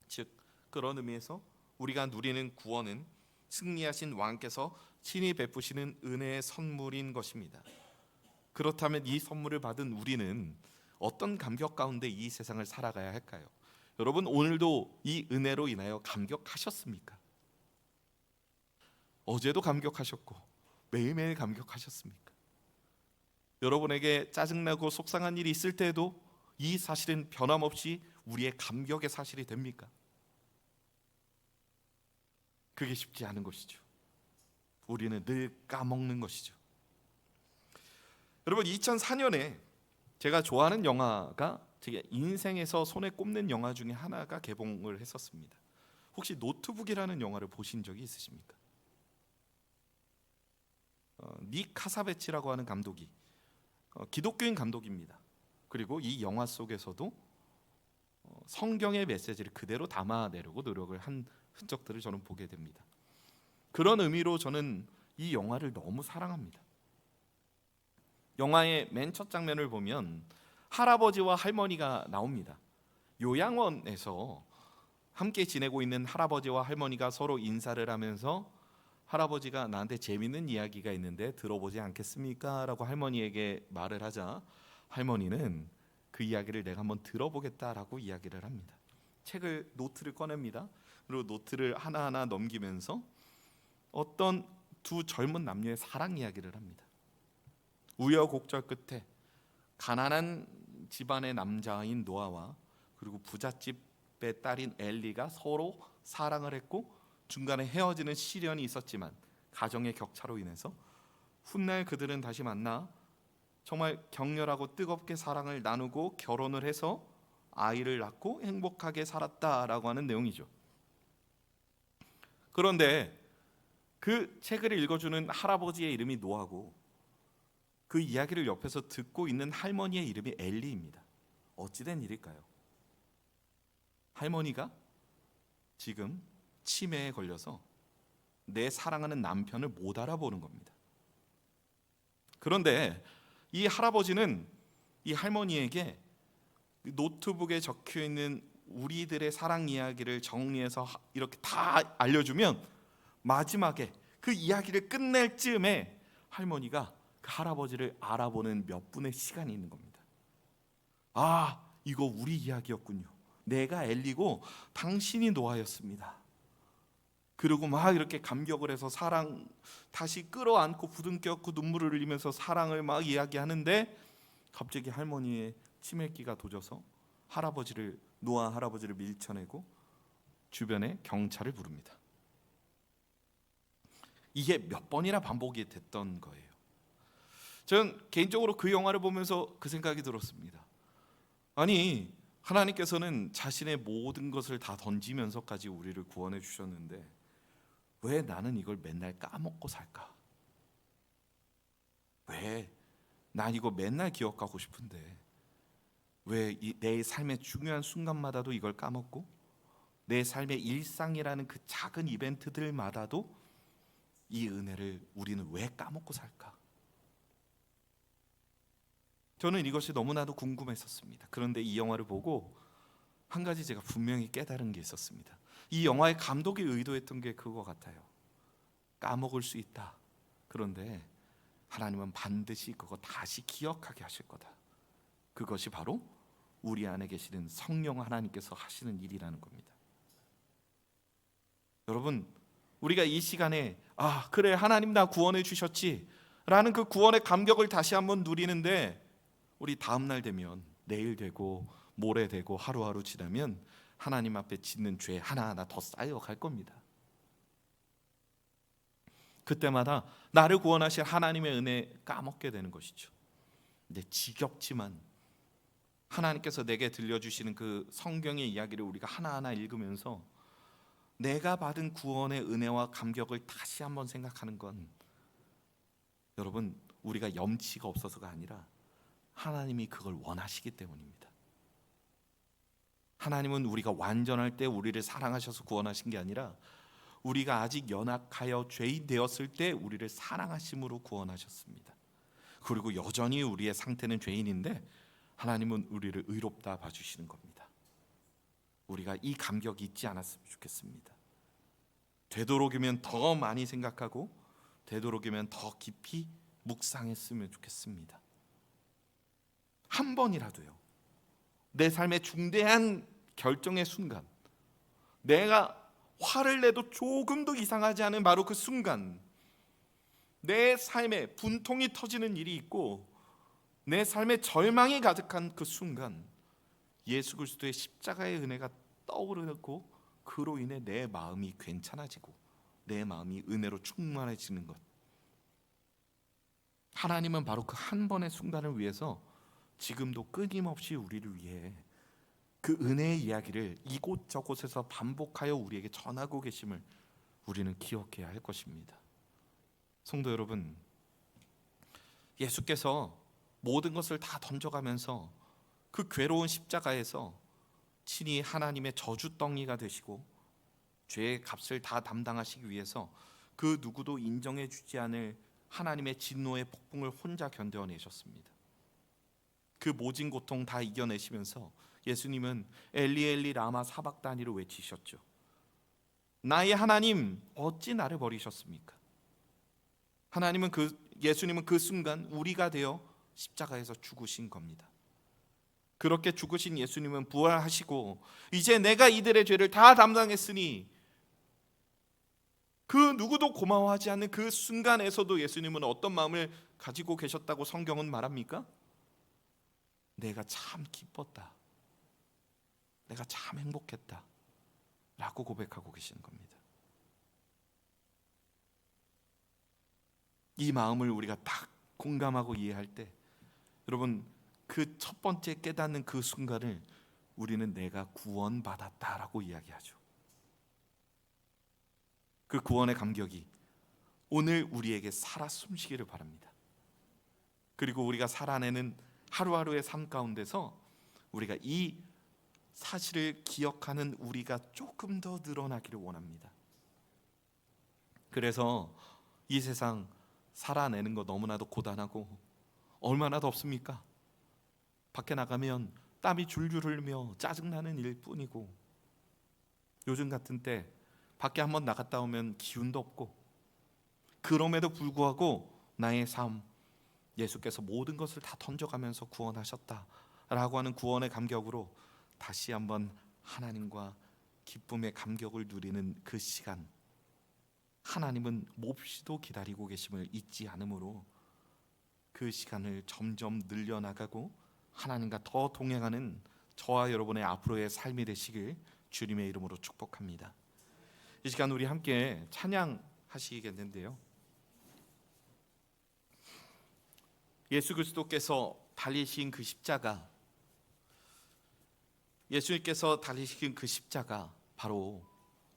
즉 그런 의미에서 우리가 누리는 구원은 승리하신 왕께서 친히 베푸시는 은혜의 선물인 것입니다. 그렇다면 이 선물을 받은 우리는 어떤 감격 가운데 이 세상을 살아가야 할까요? 여러분, 오늘도 이 은혜로 인하여 감격하셨습니까? 어제도 감격하셨고 매일매일 감격하셨습니까? 여러분에게 짜증나고 속상한 일이 있을 때에도 이 사실은 변함없이 우리의 감격의 사실이 됩니까? 그게 쉽지 않은 것이죠. 우리는 늘 까먹는 것이죠. 여러분, 2004년에 제가 좋아하는 영화가 제 인생에서 손에 꼽는 영화 중에 하나가 개봉을 했었습니다. 혹시 노트북이라는 영화를 보신 적이 있으십니까? 닉 카사베치라고 하는 감독이 기독교인 감독입니다. 그리고 이 영화 속에서도 성경의 메시지를 그대로 담아내려고 노력을 한 흔적들을 저는 보게 됩니다. 그런 의미로 저는 이 영화를 너무 사랑합니다. 영화의 맨 첫 장면을 보면 할아버지와 할머니가 나옵니다. 요양원에서 함께 지내고 있는 할아버지와 할머니가 서로 인사를 하면서 할아버지가 나한테 재밌는 이야기가 있는데 들어보지 않겠습니까? 라고 할머니에게 말을 하자 할머니는 그 이야기를 내가 한번 들어보겠다라고 이야기를 합니다. 노트를 꺼냅니다. 그리고 노트를 하나하나 넘기면서 어떤 두 젊은 남녀의 사랑 이야기를 합니다. 우여곡절 끝에 가난한 집안의 남자인 노아와 그리고 부잣집의 딸인 엘리가 서로 사랑을 했고 중간에 헤어지는 시련이 있었지만 가정의 격차로 인해서 훗날 그들은 다시 만나 정말 격렬하고 뜨겁게 사랑을 나누고 결혼을 해서 아이를 낳고 행복하게 살았다라고 하는 내용이죠. 그런데 그 책을 읽어주는 할아버지의 이름이 노아고 그 이야기를 옆에서 듣고 있는 할머니의 이름이 엘리입니다. 어찌된 일일까요? 할머니가 지금 치매에 걸려서 내 사랑하는 남편을 못 알아보는 겁니다. 그런데 이 할아버지는 이 할머니에게 노트북에 적혀 있는 우리들의 사랑 이야기를 정리해서 이렇게 다 알려주면 마지막에 그 이야기를 끝낼 즈음에 할머니가 그 할아버지를 알아보는 몇 분의 시간이 있는 겁니다. 아, 이거 우리 이야기였군요. 내가 엘리고 당신이 노아였습니다. 그리고 막 이렇게 감격을 해서 사랑 다시 끌어안고 부둥켜안고 눈물을 흘리면서 사랑을 막 이야기하는데 갑자기 할머니의 치매기가 도져서 노아 할아버지를 밀쳐내고 주변에 경찰을 부릅니다. 이게 몇 번이나 반복이 됐던 거예요. 저는 개인적으로 그 영화를 보면서 그 생각이 들었습니다. 아니, 하나님께서는 자신의 모든 것을 다 던지면서까지 우리를 구원해 주셨는데 왜 나는 이걸 맨날 까먹고 살까? 왜? 난 이거 맨날 기억하고 싶은데 왜 내 삶의 중요한 순간마다도 이걸 까먹고 내 삶의 일상이라는 그 작은 이벤트들마다도 이 은혜를 우리는 왜 까먹고 살까? 저는 이것이 너무나도 궁금했었습니다. 그런데 이 영화를 보고 한 가지 제가 분명히 깨달은 게 있었습니다. 이 영화의 감독이 의도했던 게 그거 같아요. 까먹을 수 있다. 그런데 하나님은 반드시 그거 다시 기억하게 하실 거다. 그것이 바로 우리 안에 계시는 성령 하나님께서 하시는 일이라는 겁니다. 여러분, 우리가 이 시간에 그래, 하나님 나 구원해 주셨지 라는 그 구원의 감격을 다시 한번 누리는데 우리 다음 날 되면, 내일 되고 모레 되고 하루하루 지나면 하나님 앞에 짓는 죄 하나하나 더 쌓여갈 겁니다. 그때마다 나를 구원하신 하나님의 은혜 까먹게 되는 것이죠. 근데 지겹지만 하나님께서 내게 들려주시는 그 성경의 이야기를 우리가 하나하나 읽으면서 내가 받은 구원의 은혜와 감격을 다시 한번 생각하는 건, 여러분, 우리가 염치가 없어서가 아니라 하나님이 그걸 원하시기 때문입니다. 하나님은 우리가 완전할 때 우리를 사랑하셔서 구원하신 게 아니라 우리가 아직 연약하여 죄인 되었을 때 우리를 사랑하심으로 구원하셨습니다. 그리고 여전히 우리의 상태는 죄인인데 하나님은 우리를 의롭다 봐주시는 겁니다. 우리가 이 감격이 있지 않았으면 좋겠습니다. 되도록이면 더 많이 생각하고 되도록이면 더 깊이 묵상했으면 좋겠습니다. 한 번이라도요, 내 삶의 중대한 결정의 순간, 내가 화를 내도 조금도 이상하지 않은 바로 그 순간, 내 삶에 분통이 터지는 일이 있고 내 삶에 절망이 가득한 그 순간, 예수 그리스도의 십자가의 은혜가 떠오르고 그로 인해 내 마음이 괜찮아지고 내 마음이 은혜로 충만해지는 것. 하나님은 바로 그 한 번의 순간을 위해서 지금도 끊임없이 우리를 위해 그 은혜의 이야기를 이곳저곳에서 반복하여 우리에게 전하고 계심을 우리는 기억해야 할 것입니다. 성도 여러분, 예수께서 모든 것을 다 던져가면서 그 괴로운 십자가에서 친히 하나님의 저주덩이가 되시고 죄의 값을 다 담당하시기 위해서 그 누구도 인정해 주지 않을 하나님의 진노의 폭풍을 혼자 견뎌내셨습니다. 그 모진 고통 다 이겨내시면서 예수님은 엘리 엘리 라마 사박다니를 외치셨죠. 나의 하나님, 어찌 나를 버리셨습니까? 예수님은 그 순간 우리가 되어 십자가에서 죽으신 겁니다. 그렇게 죽으신 예수님은 부활하시고 이제 내가 이들의 죄를 다 담당했으니, 그 누구도 고마워하지 않는 그 순간에서도 예수님은 어떤 마음을 가지고 계셨다고 성경은 말합니까? 내가 참 기뻤다, 내가 참 행복했다 라고 고백하고 계시는 겁니다. 이 마음을 우리가 딱 공감하고 이해할 때, 여러분, 그 첫 번째 깨닫는 그 순간을 우리는 내가 구원받았다라고 이야기하죠. 그 구원의 감격이 오늘 우리에게 살아 숨쉬기를 바랍니다. 그리고 우리가 살아내는 하루하루의 삶 가운데서 우리가 이 사실을 기억하는 우리가 조금 더 늘어나기를 원합니다. 그래서 이 세상 살아내는 거 너무나도 고단하고 얼마나 덥습니까? 밖에 나가면 땀이 줄줄 흘며 짜증나는 일뿐이고, 요즘 같은 때 밖에 한번 나갔다 오면 기운도 없고, 그럼에도 불구하고 나의 삶, 예수께서 모든 것을 다 던져가면서 구원하셨다라고 하는 구원의 감격으로 다시 한번 하나님과 기쁨의 감격을 누리는 그 시간, 하나님은 몹시도 기다리고 계심을 잊지 않으므로 그 시간을 점점 늘려나가고 하나님과 더 동행하는 저와 여러분의 앞으로의 삶이 되시길 주님의 이름으로 축복합니다. 이 시간 우리 함께 찬양하시겠는데요, 예수 그리스도께서 달리신 그 십자가, 예수님께서 달리신 그 십자가 바로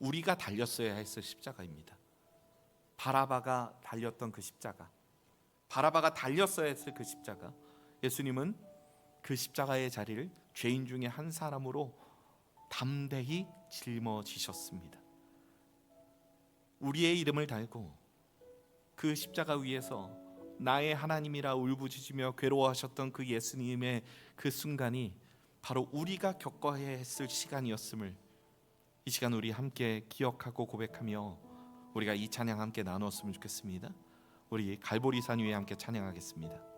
우리가 달렸어야 했을 십자가입니다. 바라바가 달렸던 그 십자가, 바라바가 달렸어야 했을 그 십자가, 예수님은 그 십자가의 자리를 죄인 중에 한 사람으로 담대히 짊어지셨습니다. 우리의 이름을 달고 그 십자가 위에서 나의 하나님이라 울부짖으며 괴로워하셨던 그 예수님의 그 순간이 바로 우리가 겪어야 했을 시간이었음을 이 시간 우리 함께 기억하고 고백하며 우리가 이 찬양 함께 나누었으면 좋겠습니다. 우리 갈보리산 위에 함께 찬양하겠습니다.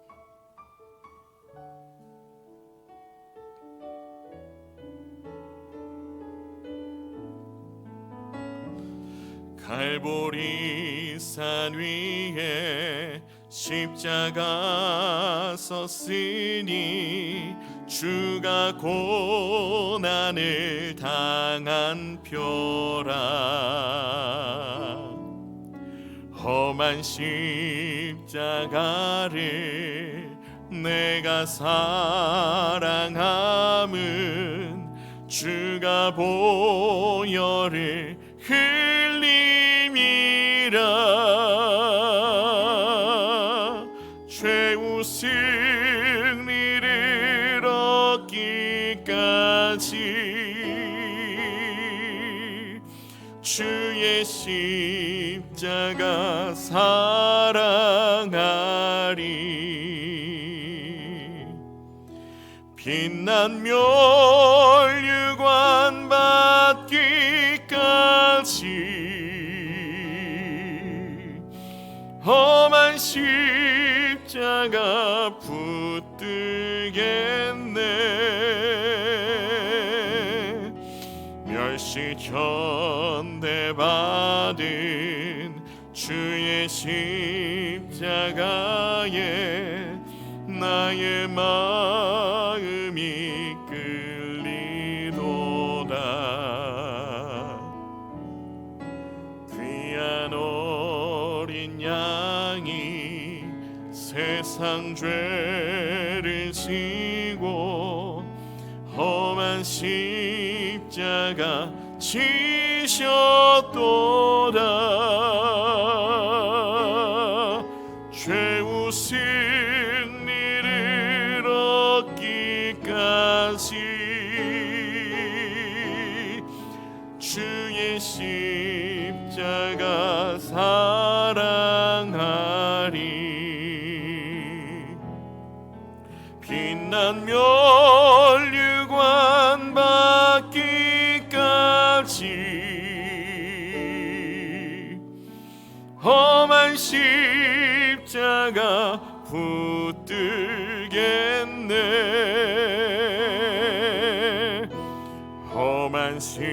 갈보리산 위에 십자가 섰으니 주가 고난을 당한 표라. 험한 십자가를 내가 사랑함은 주가 보혈을 흘림이라. 최후 승리를 얻기까지 주의 십자가 사랑하리. 빛난 멸류관 받기까지 험한 십자가 붙들겠네. 멸시 전대받은 주의 십자가에 나의 마음이 끌리도다. 귀한 어린 양이 세상 죄를 지고 험한 십자가 지셨도다. 최후 승리를 얻기까지 주의 십자가 사랑하리. 빛난 멸류관 받기까지 험한 십자가 붙들겠네. 험한 십자가에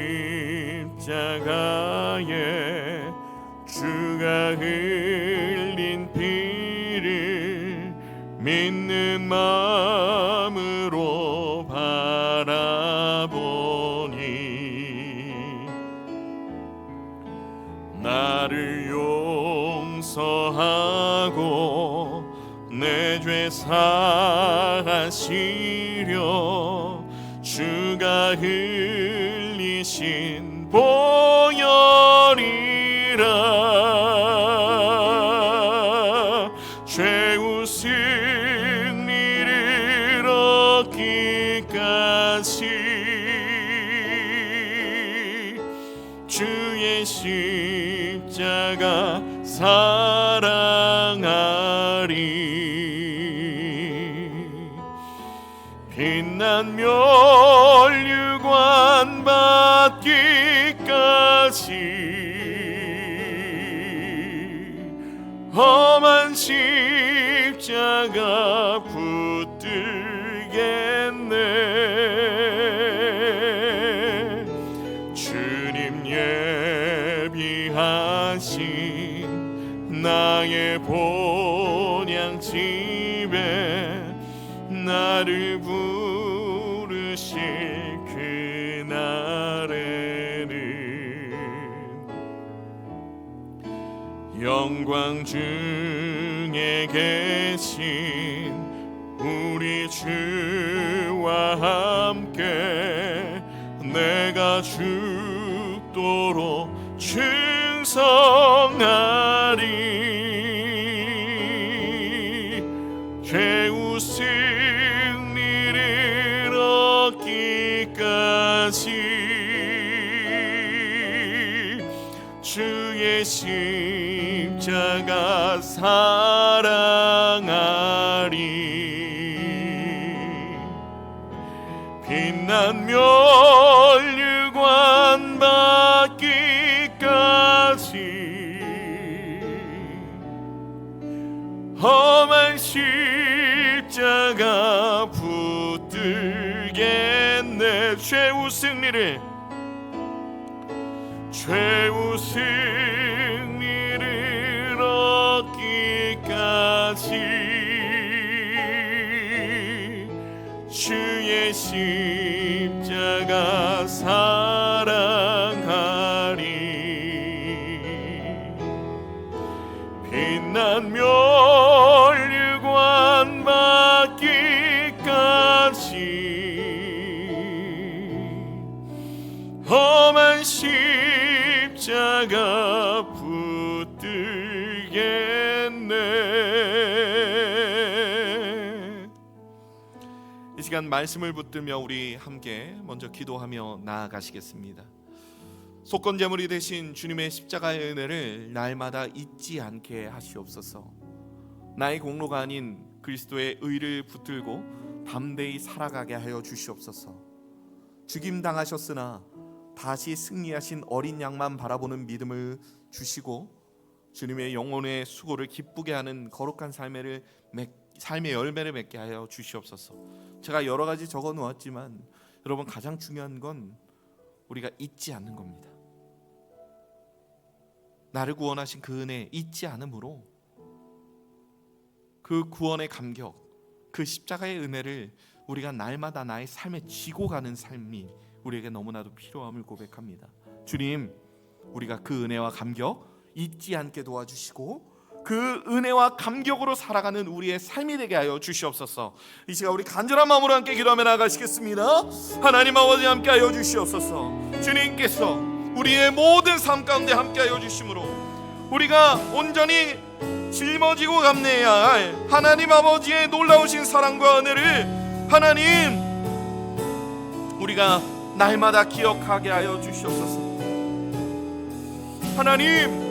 주가 흘린 피를 믿는 마음으로 바라보니 나를 용서하고 내 죄 사하시려 주가 흘리신 보혈이라. 빛난 멸류관 받기까지 험한 십자가 붙들겠네. 주님 예비하신 나의 본향집에 나를 부르실 그날에는 영광 중에 계신 우리 주와 함께 내가 죽도록 충성하리. 최후 승리를 얻기까지 주의 십자가 사랑하리. 빛난 멸류관 받기까지 험한 십자가 붙들겠네. 최후 승리를 얻기까지 주의 십자가 사랑하리. 빛난 멸류관 받기까지 험한 십자가 붙들겠네. 이 시간 말씀을 붙들며 우리 함께 먼저 기도하며 나아가시겠습니다. 속건제물이 되신 주님의 십자가의 은혜를 날마다 잊지 않게 하시옵소서. 나의 공로가 아닌 그리스도의 의를 붙들고 담대히 살아가게 하여 주시옵소서. 죽임당하셨으나 다시 승리하신 어린 양만 바라보는 믿음을 주시고 주님의 영혼의 수고를 기쁘게 하는 거룩한 삶의 열매를 맺게 하여 주시옵소서. 제가 여러 가지 적어 놓았지만 여러분, 가장 중요한 건 우리가 잊지 않는 겁니다. 나를 구원하신 그 은혜 잊지 않음으로 그 구원의 감격, 그 십자가의 은혜를 우리가 날마다 나의 삶에 지고 가는 삶이 우리에게 너무나도 필요함을 고백합니다. 주님, 우리가 그 은혜와 감격 잊지 않게 도와주시고 그 은혜와 감격으로 살아가는 우리의 삶이 되게 하여 주시옵소서. 이 시간 우리 간절한 마음으로 함께 기도하며 나가시겠습니다. 하나님 아버지, 함께 하여 주시옵소서. 주님께서 우리의 모든 삶 가운데 함께 하여 주심으로 우리가 온전히 짊어지고 감내해야 할 하나님 아버지의 놀라우신 사랑과 은혜를 하나님 우리가 날마다 기억하게 하여 주시옵소서. 하나님,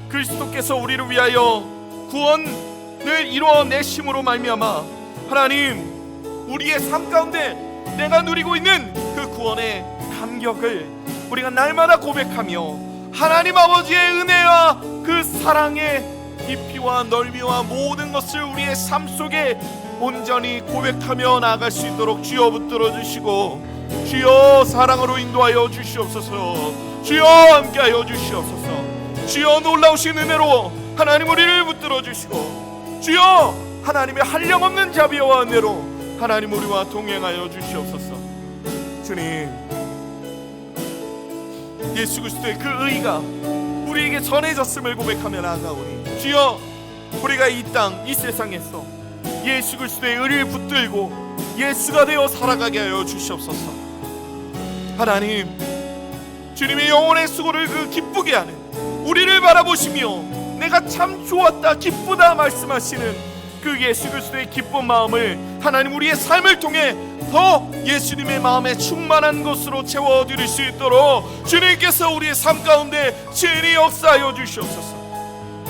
그리스도께서 우리를 위하여 구원을 이루어내심으로 말미암아 하나님, 우리의 삶 가운데 내가 누리고 있는 그 구원의 감격을 우리가 날마다 고백하며 하나님 아버지의 은혜와 그 사랑의 깊이와 넓이와 모든 것을 우리의 삶 속에 온전히 고백하며 나아갈 수 있도록 주여 붙들어 주시고 주여 사랑으로 인도하여 주시옵소서. 주여 함께하여 주시옵소서. 주여 놀라우신 은혜로 하나님 우리를 붙들어 주시고 주여 하나님의 한량없는 자비와 은혜로 하나님 우리와 동행하여 주시옵소서. 주님, 예수 그리스도의 그 의가 우리에게 전해졌음을 고백하며 나아가오니 주여, 우리가 이 땅, 이 세상에서 예수 그리스도의 의를 붙들고 예수가 되어 살아가게 하여 주시옵소서. 하나님, 주님의 영혼의 수고를 그 기쁘게 하는 우리를 바라보시며 내가 참 좋았다, 기쁘다 말씀하시는 그 예수 그리스도의 기쁜 마음을 하나님 우리의 삶을 통해 더 예수님의 마음에 충만한 것으로 채워드릴 수 있도록 주님께서 우리의 삶 가운데 친히 역사하여 주시옵소서.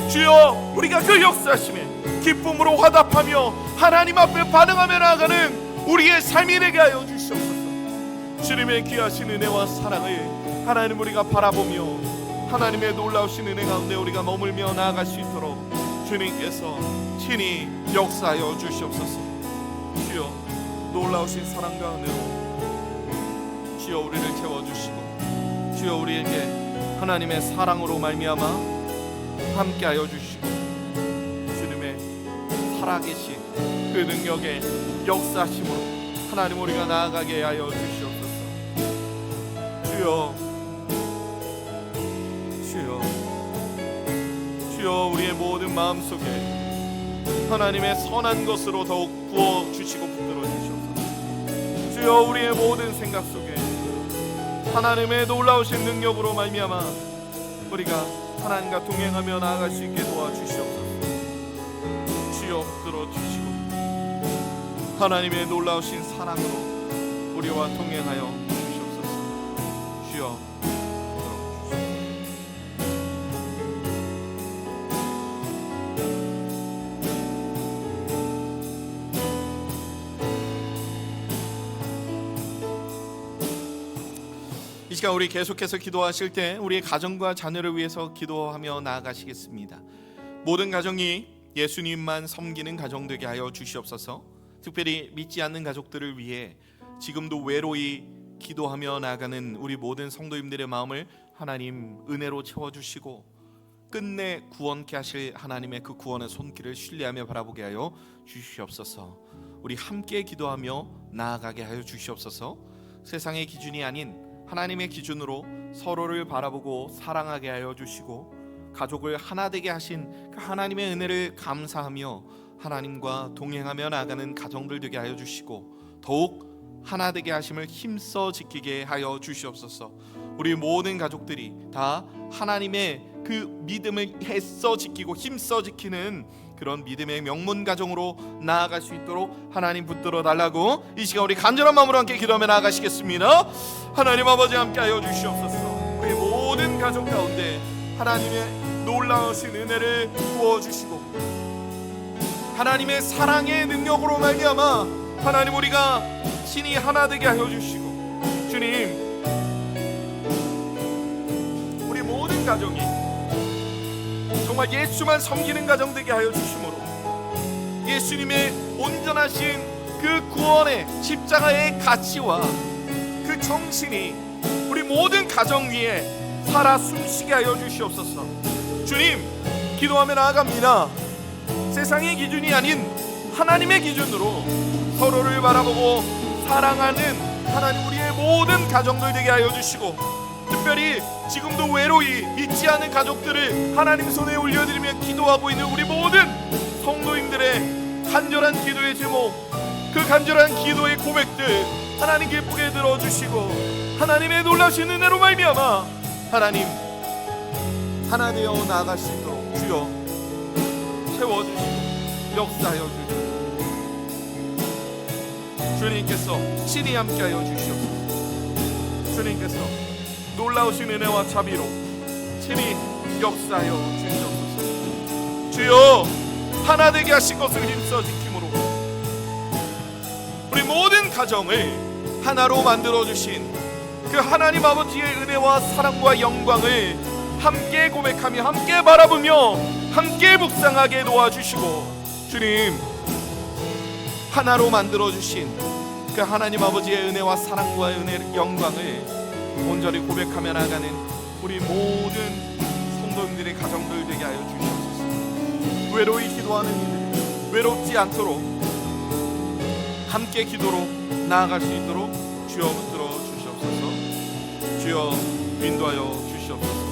주여, 우리가 그 역사하심에 기쁨으로 화답하며 하나님 앞에 반응하며 나아가는 우리의 삶이 되게 하여 주시옵소서. 주님의 귀하신 은혜와 사랑을 하나님 우리가 바라보며 하나님의 놀라우신 은혜 가운데 우리가 머물며 나아갈 수 있도록 주님께서 친히 역사하여 주시옵소서. 주여, 놀라우신 사랑과 은혜로 주여 우리를 채워주시고, 주여 우리에게 하나님의 사랑으로 말미암아 함께하여 주시고, 주님의 살아계신 그 능력의 역사심으로 하나님 우리가 나아가게 하여 주시옵소서. 주여, 주여, 주여, 우리의 모든 마음속에 하나님의 선한 것으로 더욱 부어주시고 붙들어 주시옵소서. 주여, 우리의 모든 생각 속에 하나님의 놀라우신 능력으로 말미암아 우리가 하나님과 동행하며 나아갈 수 있게 도와주시옵소서. 주여, 붙들어 주시고 하나님의 놀라우신 사랑으로 우리와 동행하여 주시옵소서. 주여, 이 시간 우리 계속해서 기도하실 때 우리의 가정과 자녀를 위해서 기도하며 나아가시겠습니다. 모든 가정이 예수님만 섬기는 가정 되게 하여 주시옵소서. 특별히 믿지 않는 가족들을 위해 지금도 외로이 기도하며 나아가는 우리 모든 성도님들의 마음을 하나님 은혜로 채워주시고 끝내 구원케 하실 하나님의 그 구원의 손길을 신뢰하며 바라보게 하여 주시옵소서. 우리 함께 기도하며 나아가게 하여 주시옵소서. 세상의 기준이 아닌 하나님의 기준으로 서로를 바라보고 사랑하게 하여 주시고 가족을 하나 되게 하신 그 하나님의 은혜를 감사하며 하나님과 동행하며 나아가는 가정들 되게 하여 주시고 더욱 하나 되게 하심을 힘써 지키게 하여 주시옵소서. 우리 모든 가족들이 다 하나님의 그 믿음을 애써 지키고 힘써 지키는 그런 믿음의 명문 가정으로 나아갈 수 있도록 하나님 붙들어 달라고 이 시간 우리 간절한 마음으로 함께 기도하며 나아가시겠습니다. 하나님 아버지 함께 하여 주시옵소서. 우리 모든 가정 가운데 하나님의 놀라우신 은혜를 부어주시고 하나님의 사랑의 능력으로 말미암아 하나님 우리가 친히 하나 되게 하여 주시고 주님, 우리 모든 가정이 정말 예수만 섬기는 가정 되게 하여 주심으로 예수님의 온전하신 그 구원의 십자가의 가치와 그 정신이 우리 모든 가정 위에 살아 숨쉬게 하여 주시옵소서. 주님, 기도하며 나아갑니다. 세상의 기준이 아닌 하나님의 기준으로 서로를 바라보고 사랑하는 하나님 우리의 모든 가정들 되게 하여 주시고 특별히 지금도 외로이 믿지 않는 가족들을 하나님 손에 올려드리며 기도하고 있는 우리 모든 성도님들의 간절한 기도의 제목, 그 간절한 기도의 고백들 하나님 기쁘게 들어주시고 하나님의 놀라신 은혜로 말미암아 하나님 하나 되어 나아갈 수 있도록 주여 채워주시고 역사하여 주시고 주님께서 친히 함께하여 주시옵소서. 주님께서 놀라우신 은혜와 자비로 친히 역사하여 주시옵소서. 주여, 하나 되게 하신 것을 힘써 지킴으로 우리 모든 가정을 하나로 만들어 주신 그 하나님 아버지의 은혜와 사랑과 영광을 함께 고백하며 함께 바라보며 함께 묵상하게 도와주시고 주님, 하나로 만들어 주신 그 하나님 아버지의 은혜와 사랑과 영광을 온전히 고백하며 나가는 우리 모든 성도님들의 가정들 되게 하여 주시옵소서. 외로이 기도하는 이들 외롭지 않도록 함께 기도로 나아갈 수 있도록 주여 붙들어 주시옵소서. 주여 인도하여 주시옵소서.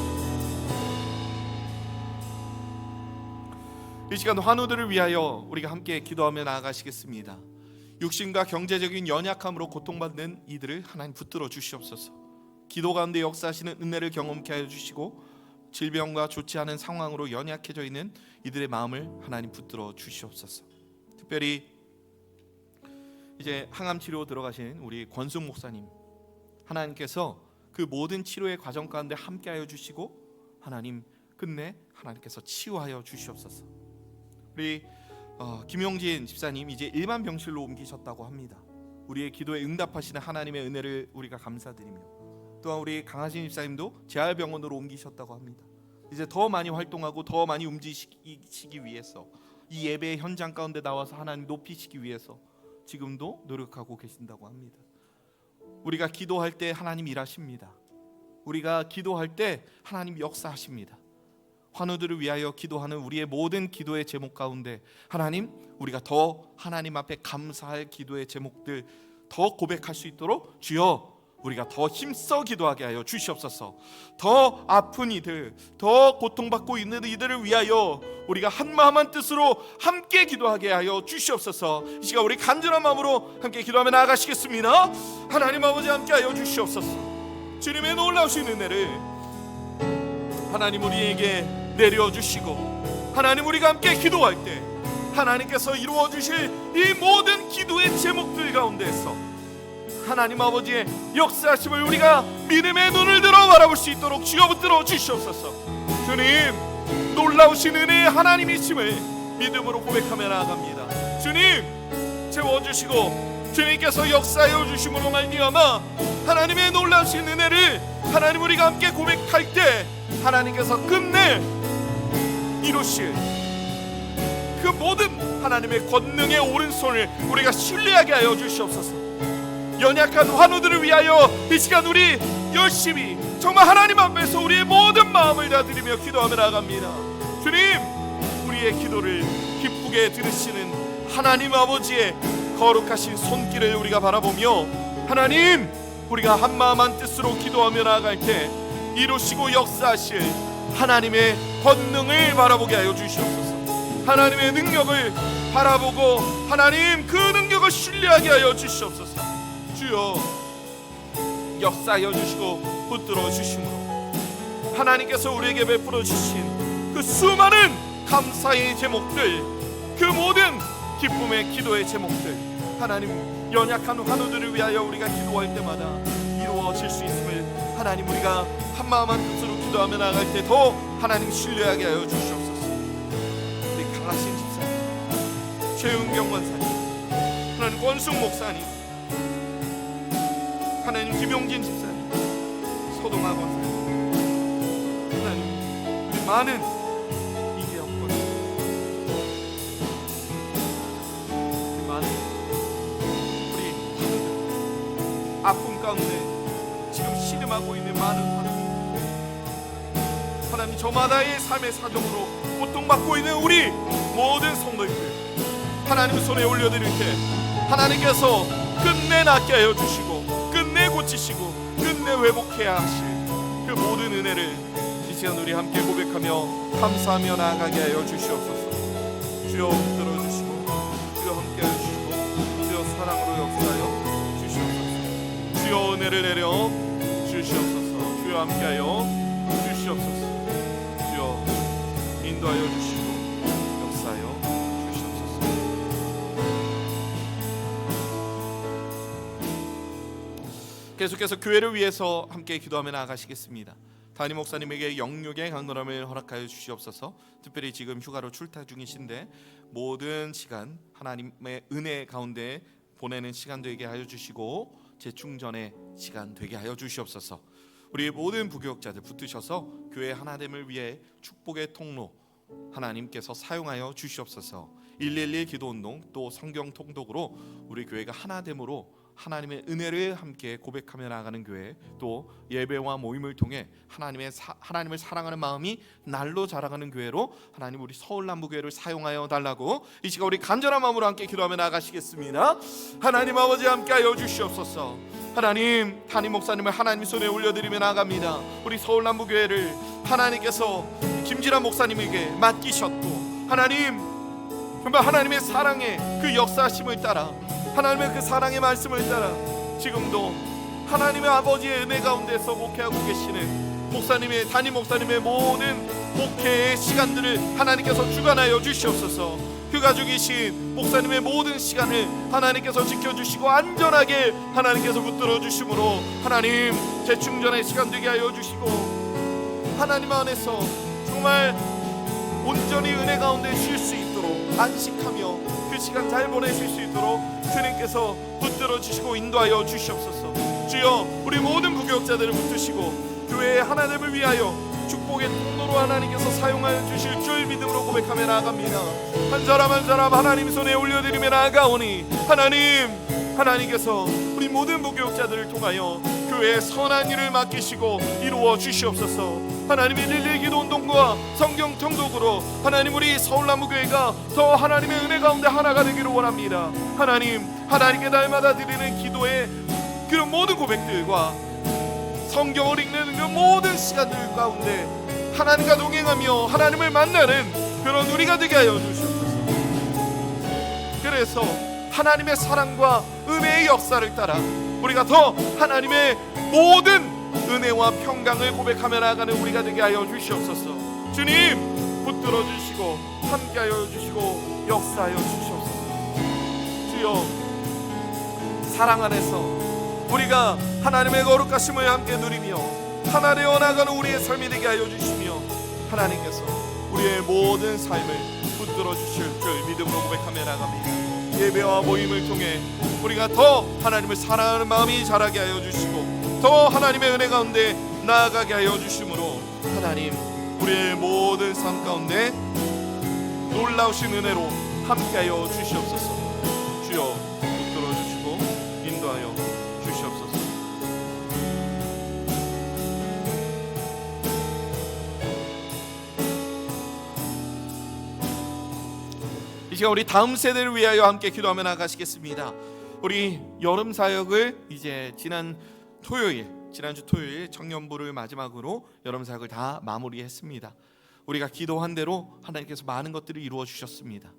이 시간 환우들을 위하여 우리가 함께 기도하며 나아가시겠습니다. 육신과 경제적인 연약함으로 고통받는 이들을 하나님 붙들어 주시옵소서. 기도 가운데 역사하시는 은혜를 경험케 하여 주시고 질병과 좋지 않은 상황으로 연약해져 있는 이들의 마음을 하나님 붙들어 주시옵소서. 특별히 이제 항암 치료 들어가신 우리 권숙 목사님, 하나님께서 그 모든 치료의 과정 가운데 함께하여 주시고 하나님 끝내 하나님께서 치유하여 주시옵소서. 우리 김용진 집사님 이제 일반 병실로 옮기셨다고 합니다. 우리의 기도에 응답하시는 하나님의 은혜를 우리가 감사드리며, 또한 우리 강하신 집사님도 재활병원으로 옮기셨다고 합니다. 이제 더 많이 활동하고 더 많이 움직이시기 위해서, 이 예배의 현장 가운데 나와서 하나님 높이시기 위해서 지금도 노력하고 계신다고 합니다. 우리가 기도할 때 하나님 일하십니다. 우리가 기도할 때 하나님 역사하십니다. 환우들을 위하여 기도하는 우리의 모든 기도의 제목 가운데 하나님, 우리가 더 하나님 앞에 감사할 기도의 제목들 더 고백할 수 있도록 주여 우리가 더 힘써 기도하게 하여 주시옵소서. 더 아픈 이들, 더 고통받고 있는 이들을 위하여 우리가 한마음 한뜻으로 함께 기도하게 하여 주시옵소서. 이 시간 우리 간절한 마음으로 함께 기도하며 나아가시겠습니다. 하나님 아버지 함께 하여 주시옵소서. 주님의 놀라우신 은혜를 하나님 우리에게 내려주시고, 하나님 우리가 함께 기도할 때 하나님께서 이루어 주실 이 모든 기도의 제목들 가운데에서 하나님 아버지의 역사하심을 우리가 믿음의 눈을 들어 바라볼 수 있도록 주여 붙들어 주시옵소서. 주님, 놀라우신 은혜의 하나님이심을 믿음으로 고백하며 나아갑니다. 주님, 채워주시고 주님께서 역사하여 주심으로 말미암아 하나님의 놀라우신 은혜를 하나님 우리가 함께 고백할 때 하나님께서 끝내 이루실 그 모든 하나님의 권능의 오른손을 우리가 신뢰하게 하여 주시옵소서. 연약한 환우들을 위하여 이 시간 우리 열심히 정말 하나님 앞에서 우리의 모든 마음을 다 드리며 기도하며 나아갑니다. 주님, 우리의 기도를 기쁘게 들으시는 하나님 아버지의 거룩하신 손길을 우리가 바라보며 하나님, 우리가 한마음 한뜻으로 기도하며 나아갈 때 이루시고 역사하실 하나님의 권능을 바라보게 하여 주시옵소서. 하나님의 능력을 바라보고 하나님 그 능력을 신뢰하게 하여 주시옵소서. 주여, 역사하여 주시고 붙들어 주심으로 하나님께서 우리에게 베풀어 주신 그 수많은 감사의 제목들, 그 모든 기쁨의 기도의 제목들, 하나님 연약한 환우들을 위하여 우리가 기도할 때마다 이루어질 수 있음을 하나님 우리가 한마음 한뜻으로 기도하며 나아갈 때 더 하나님 신뢰하게 하여 주시옵소서. 우리 강하신 집사님, 최은경 권사님, 하나님 권숙 목사님, 하나님 김용진 집사님, 서동아 권사님, 하나님 우리 많은 이계혁 권사님, 우리 많은 우리 환우들, 아픔 가운데 지금 신음하고 있는 많은 환우들, 하나님 저마다의 삶의 사정으로 고통받고 있는 우리 모든 성도들 하나님 손에 올려드릴 때 하나님께서 끝내 낫게 하여 주시고 끝내 고치시고 끝내 회복해야 하실 그 모든 은혜를 이 시간 우리 함께 고백하며 감사하며 나아가게 하여 주시옵소서. 주여 들어주시고 주여 함께 하여 주시고 주여 사랑으로 역사하여 주시옵소서. 주여 은혜를 내려 주시옵소서. 주여 함께 하여 주시옵소서. 주여 인도하여 주시고 역사하여 주시옵소서. 계속해서 교회를 위해서 함께 기도하며 나아가시겠습니다. 담임 목사님에게 영육의 강건함을 허락하여 주시옵소서. 특별히 지금 휴가로 출타 중이신데 모든 시간 하나님의 은혜 가운데 보내는 시간 되게 하여 주시고 재충전의 시간 되게 하여 주시옵소서. 우리 모든 부교육자들 붙드셔서 교회 하나됨을 위해 축복의 통로 하나님께서 사용하여 주시옵소서. 111 기도운동 또 성경 통독으로 우리 교회가 하나됨으로 하나님의 은혜를 함께 고백하며 나아가는 교회, 또 예배와 모임을 통해 하나님을 사랑하는 마음이 날로 자라가는 교회로 하나님 우리 서울남부교회를 사용하여 달라고 이 시간 우리 간절한 마음으로 함께 기도하며 나아가시겠습니다. 하나님 아버지 함께하여 주시옵소서. 하나님 담임 목사님을 하나님 손에 올려드리며 나아갑니다. 우리 서울남부교회를 하나님께서 김진환 목사님에게 맡기셨고 하나님 정말 하나님의 사랑의 그 역사심을 따라 하나님의 그 사랑의 말씀을 따라 지금도 하나님의 아버지의 은혜 가운데서 목회하고 계시는 목사님의 담임 목사님의 모든 목회의 시간들을 하나님께서 주관하여 주시옵소서. 휴가 중이신 목사님의 모든 시간을 하나님께서 지켜주시고 안전하게 하나님께서 붙들어 주심으로 하나님 재충전의 시간 되게 하여 주시고 하나님 안에서 정말 온전히 은혜 가운데 쉴 수 있도록 안식하며 그 시간 시간 잘 보내실 수 있도록 주님께서 붙들어 주시고 인도하여 주시옵소서. 주여, 우리 모든 부교육자들을 붙드시고 교회의 하나님을 위하여 축복의 통로로 하나님께서 사용하여 주실 줄 믿음으로 고백하며 나아갑니다. 한 사람 한 사람 하나님 손에 올려드리며 나아가오니 하나님께서 우리 모든 부교육자들을 통하여 교회의 선한 일을 맡기시고 이루어 주시옵소서. 하나님의 릴레기도 운동과 성경 통독으로 하나님 우리 서울나무교회가 더 하나님의 은혜 가운데 하나가 되기를 원합니다. 하나님께 날마다 드리는 기도의 그런 모든 고백들과 성경을 읽는 그 모든 시간들 가운데 하나님과 동행하며 하나님을 만나는 그런 우리가 되게 하여 주시옵소서. 그래서 하나님의 사랑과 은혜의 역사를 따라 우리가 더 하나님의 모든 은혜와 평강을 고백하며 나아가는 우리가 되게 하여 주시옵소서. 주님 붙들어 주시고 함께하여 주시고 역사하여 주시옵소서. 주여, 사랑 안에서 우리가 하나님의 거룩하심을 함께 누리며 하나되어 나가는 우리의 삶이 되게 하여 주시며 하나님께서 우리의 모든 삶을 붙들어 주실 줄 믿음으로 고백하며 나갑니다. 예배와 모임을 통해 우리가 더 하나님을 사랑하는 마음이 자라게 하여 주시고 더 하나님의 은혜 가운데 나아가게 하여 주심으로 하나님 우리의 모든 삶 가운데 놀라우신 은혜로 함께하여 주시옵소서. 주여, 붙들어 주시고 인도하여 주시옵소서. 이 시간 우리 다음 세대를 위하여 함께 기도하며 나가시겠습니다. 우리 여름 사역을 이제 지난주 토요일 청년부를 마지막으로 여름 사역을 다 마무리했습니다. 우리가 기도한 대로 하나님께서 많은 것들을 이루어 주셨습니다.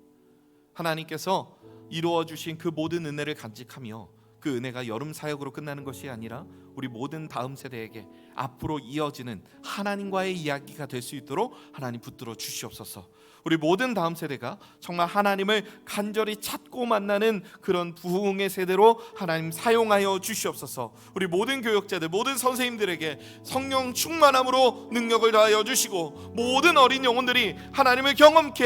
하나님께서 이루어 주신 그 모든 은혜를 간직하며 그 은혜가 여름 사역으로 끝나는 것이 아니라 우리 모든 다음 세대에게 앞으로 이어지는 하나님과의 이야기가 될 수 있도록 하나님 붙들어 주시옵소서. 우리 모든 다음 세대가 정말 하나님을 간절히 찾고 만나는 그런 부흥의 세대로 하나님 사용하여 주시옵소서. 우리 모든 교역자들, 모든 선생님들에게 성령 충만함으로 능력을 다하여 주시고 모든 어린 영혼들이 하나님을 경험케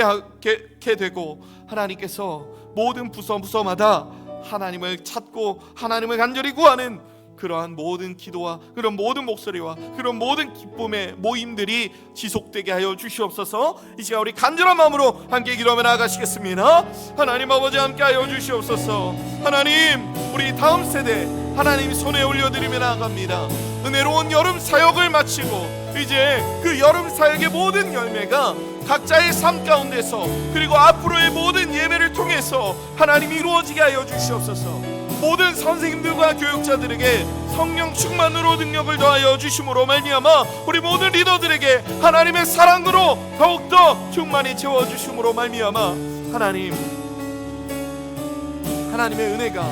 되고 하나님께서 모든 부서마다 하나님을 찾고 하나님을 간절히 구하는 그러한 모든 기도와 그런 모든 목소리와 그런 모든 기쁨의 모임들이 지속되게 하여 주시옵소서. 이 시간 우리 간절한 마음으로 함께 기도하며 나아가시겠습니다. 하나님 아버지 함께 하여 주시옵소서. 하나님 우리 다음 세대 하나님 손에 올려드리며 나아갑니다. 은혜로운 여름 사역을 마치고 이제 그 여름 사역의 모든 열매가 각자의 삶 가운데서 그리고 앞으로의 모든 예배를 통해서 하나님 이루어지게 하여 주시옵소서. 모든 선생님들과 교육자들에게 성령 충만으로 능력을 더하여 주심으로 말미암아 우리 모든 리더들에게 하나님의 사랑으로 더욱더 충만히 채워주심으로 말미암아 하나님의 은혜가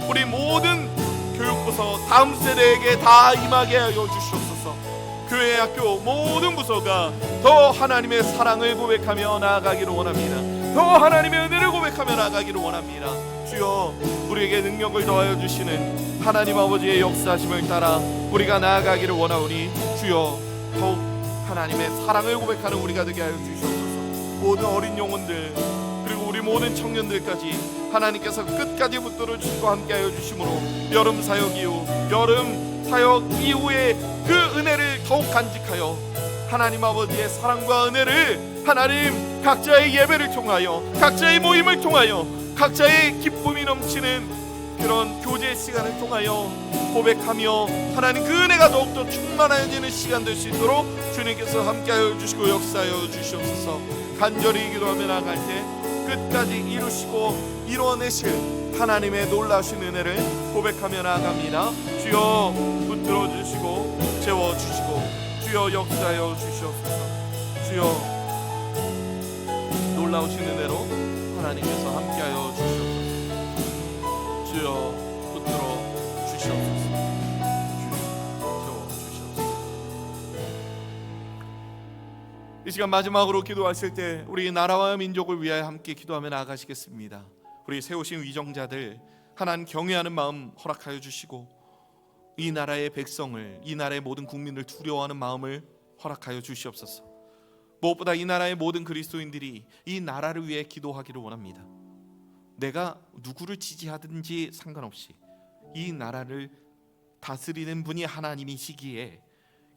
우리 모든 교육부서 다음 세대에게 다 임하게 하여 주시옵소서. 교회 학교 모든 부서가 더 하나님의 사랑을 고백하며 나아가기를 원합니다. 더 하나님의 은혜를 고백하며 나아가기를 원합니다. 주여, 우리에게 능력을 더하여 주시는 하나님 아버지의 역사하심을 따라 우리가 나아가기를 원하오니 주여, 더욱 하나님의 사랑을 고백하는 우리가 되게 하여 주시옵소서. 모든 어린 영혼들 그리고 우리 모든 청년들까지 하나님께서 끝까지 붙들어 주시고 함께하여 주심으로 여름 사역 이후에 그 은혜를 더욱 간직하여 하나님 아버지의 사랑과 은혜를 하나님 각자의 예배를 통하여 각자의 모임을 통하여 각자의 기쁨이 넘치는 그런 교제 시간을 통하여 고백하며 하나님 그 은혜가 더욱더 충만해지는 시간 될 수 있도록 주님께서 함께하여 주시고 역사하여 주시옵소서. 간절히 기도하며 나아갈 때 끝까지 이루시고 이루어내실 하나님의 놀라우신 은혜를 고백하며 나아갑니다. 주여 붙들어 주시고 채워주시고 주여 역사하여 주시옵소서. 주여 놀라우신 은혜로 하나님께서 함께하여 주시옵소서. 주여 붙들어 주시옵소서. 주여 채워주시옵소서. 이 시간 마지막으로 기도하실 때 우리 나라와 민족을 위하여 함께 기도하며 나아가시겠습니다. 우리 세우신 위정자들 하나님 경외하는 마음 허락하여 주시고 이 나라의 백성을 이 나라의 모든 국민을 두려워하는 마음을 허락하여 주시옵소서. 무엇보다 이 나라의 모든 그리스도인들이 이 나라를 위해 기도하기를 원합니다. 내가 누구를 지지하든지 상관없이 이 나라를 다스리는 분이 하나님이시기에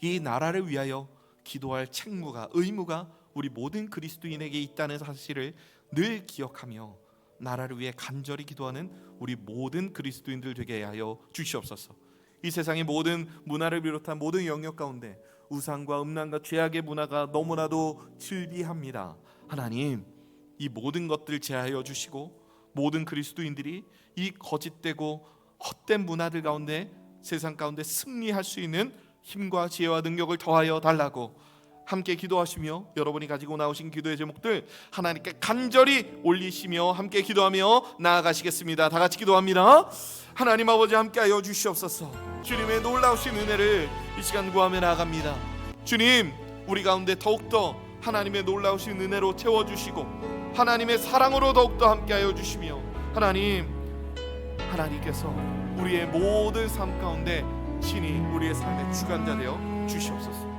이 나라를 위하여 기도할 책무가, 의무가 우리 모든 그리스도인에게 있다는 사실을 늘 기억하며 나라를 위해 간절히 기도하는 우리 모든 그리스도인들 되게 하여 주시옵소서. 이 세상의 모든 문화를 비롯한 모든 영역 가운데 우상과 음란과 죄악의 문화가 너무나도 즐비합니다. 하나님, 이 모든 것들 제하여 주시고 모든 그리스도인들이 이 거짓되고 헛된 문화들 가운데, 세상 가운데 승리할 수 있는 힘과 지혜와 능력을 더하여 달라고 함께 기도하시며 여러분이 가지고 나오신 기도의 제목들 하나님께 간절히 올리시며 함께 기도하며 나아가시겠습니다. 다 같이 기도합니다. 하나님 아버지, 함께하여 주시옵소서. 주님의 놀라우신 은혜를 이 시간 구하며 나아갑니다. 주님, 우리 가운데 더욱더 하나님의 놀라우신 은혜로 채워주시고 하나님의 사랑으로 더욱더 함께하여 주시며 하나님께서 우리의 모든 삶 가운데 친히 우리의 삶의 주관자 되어 주시옵소서.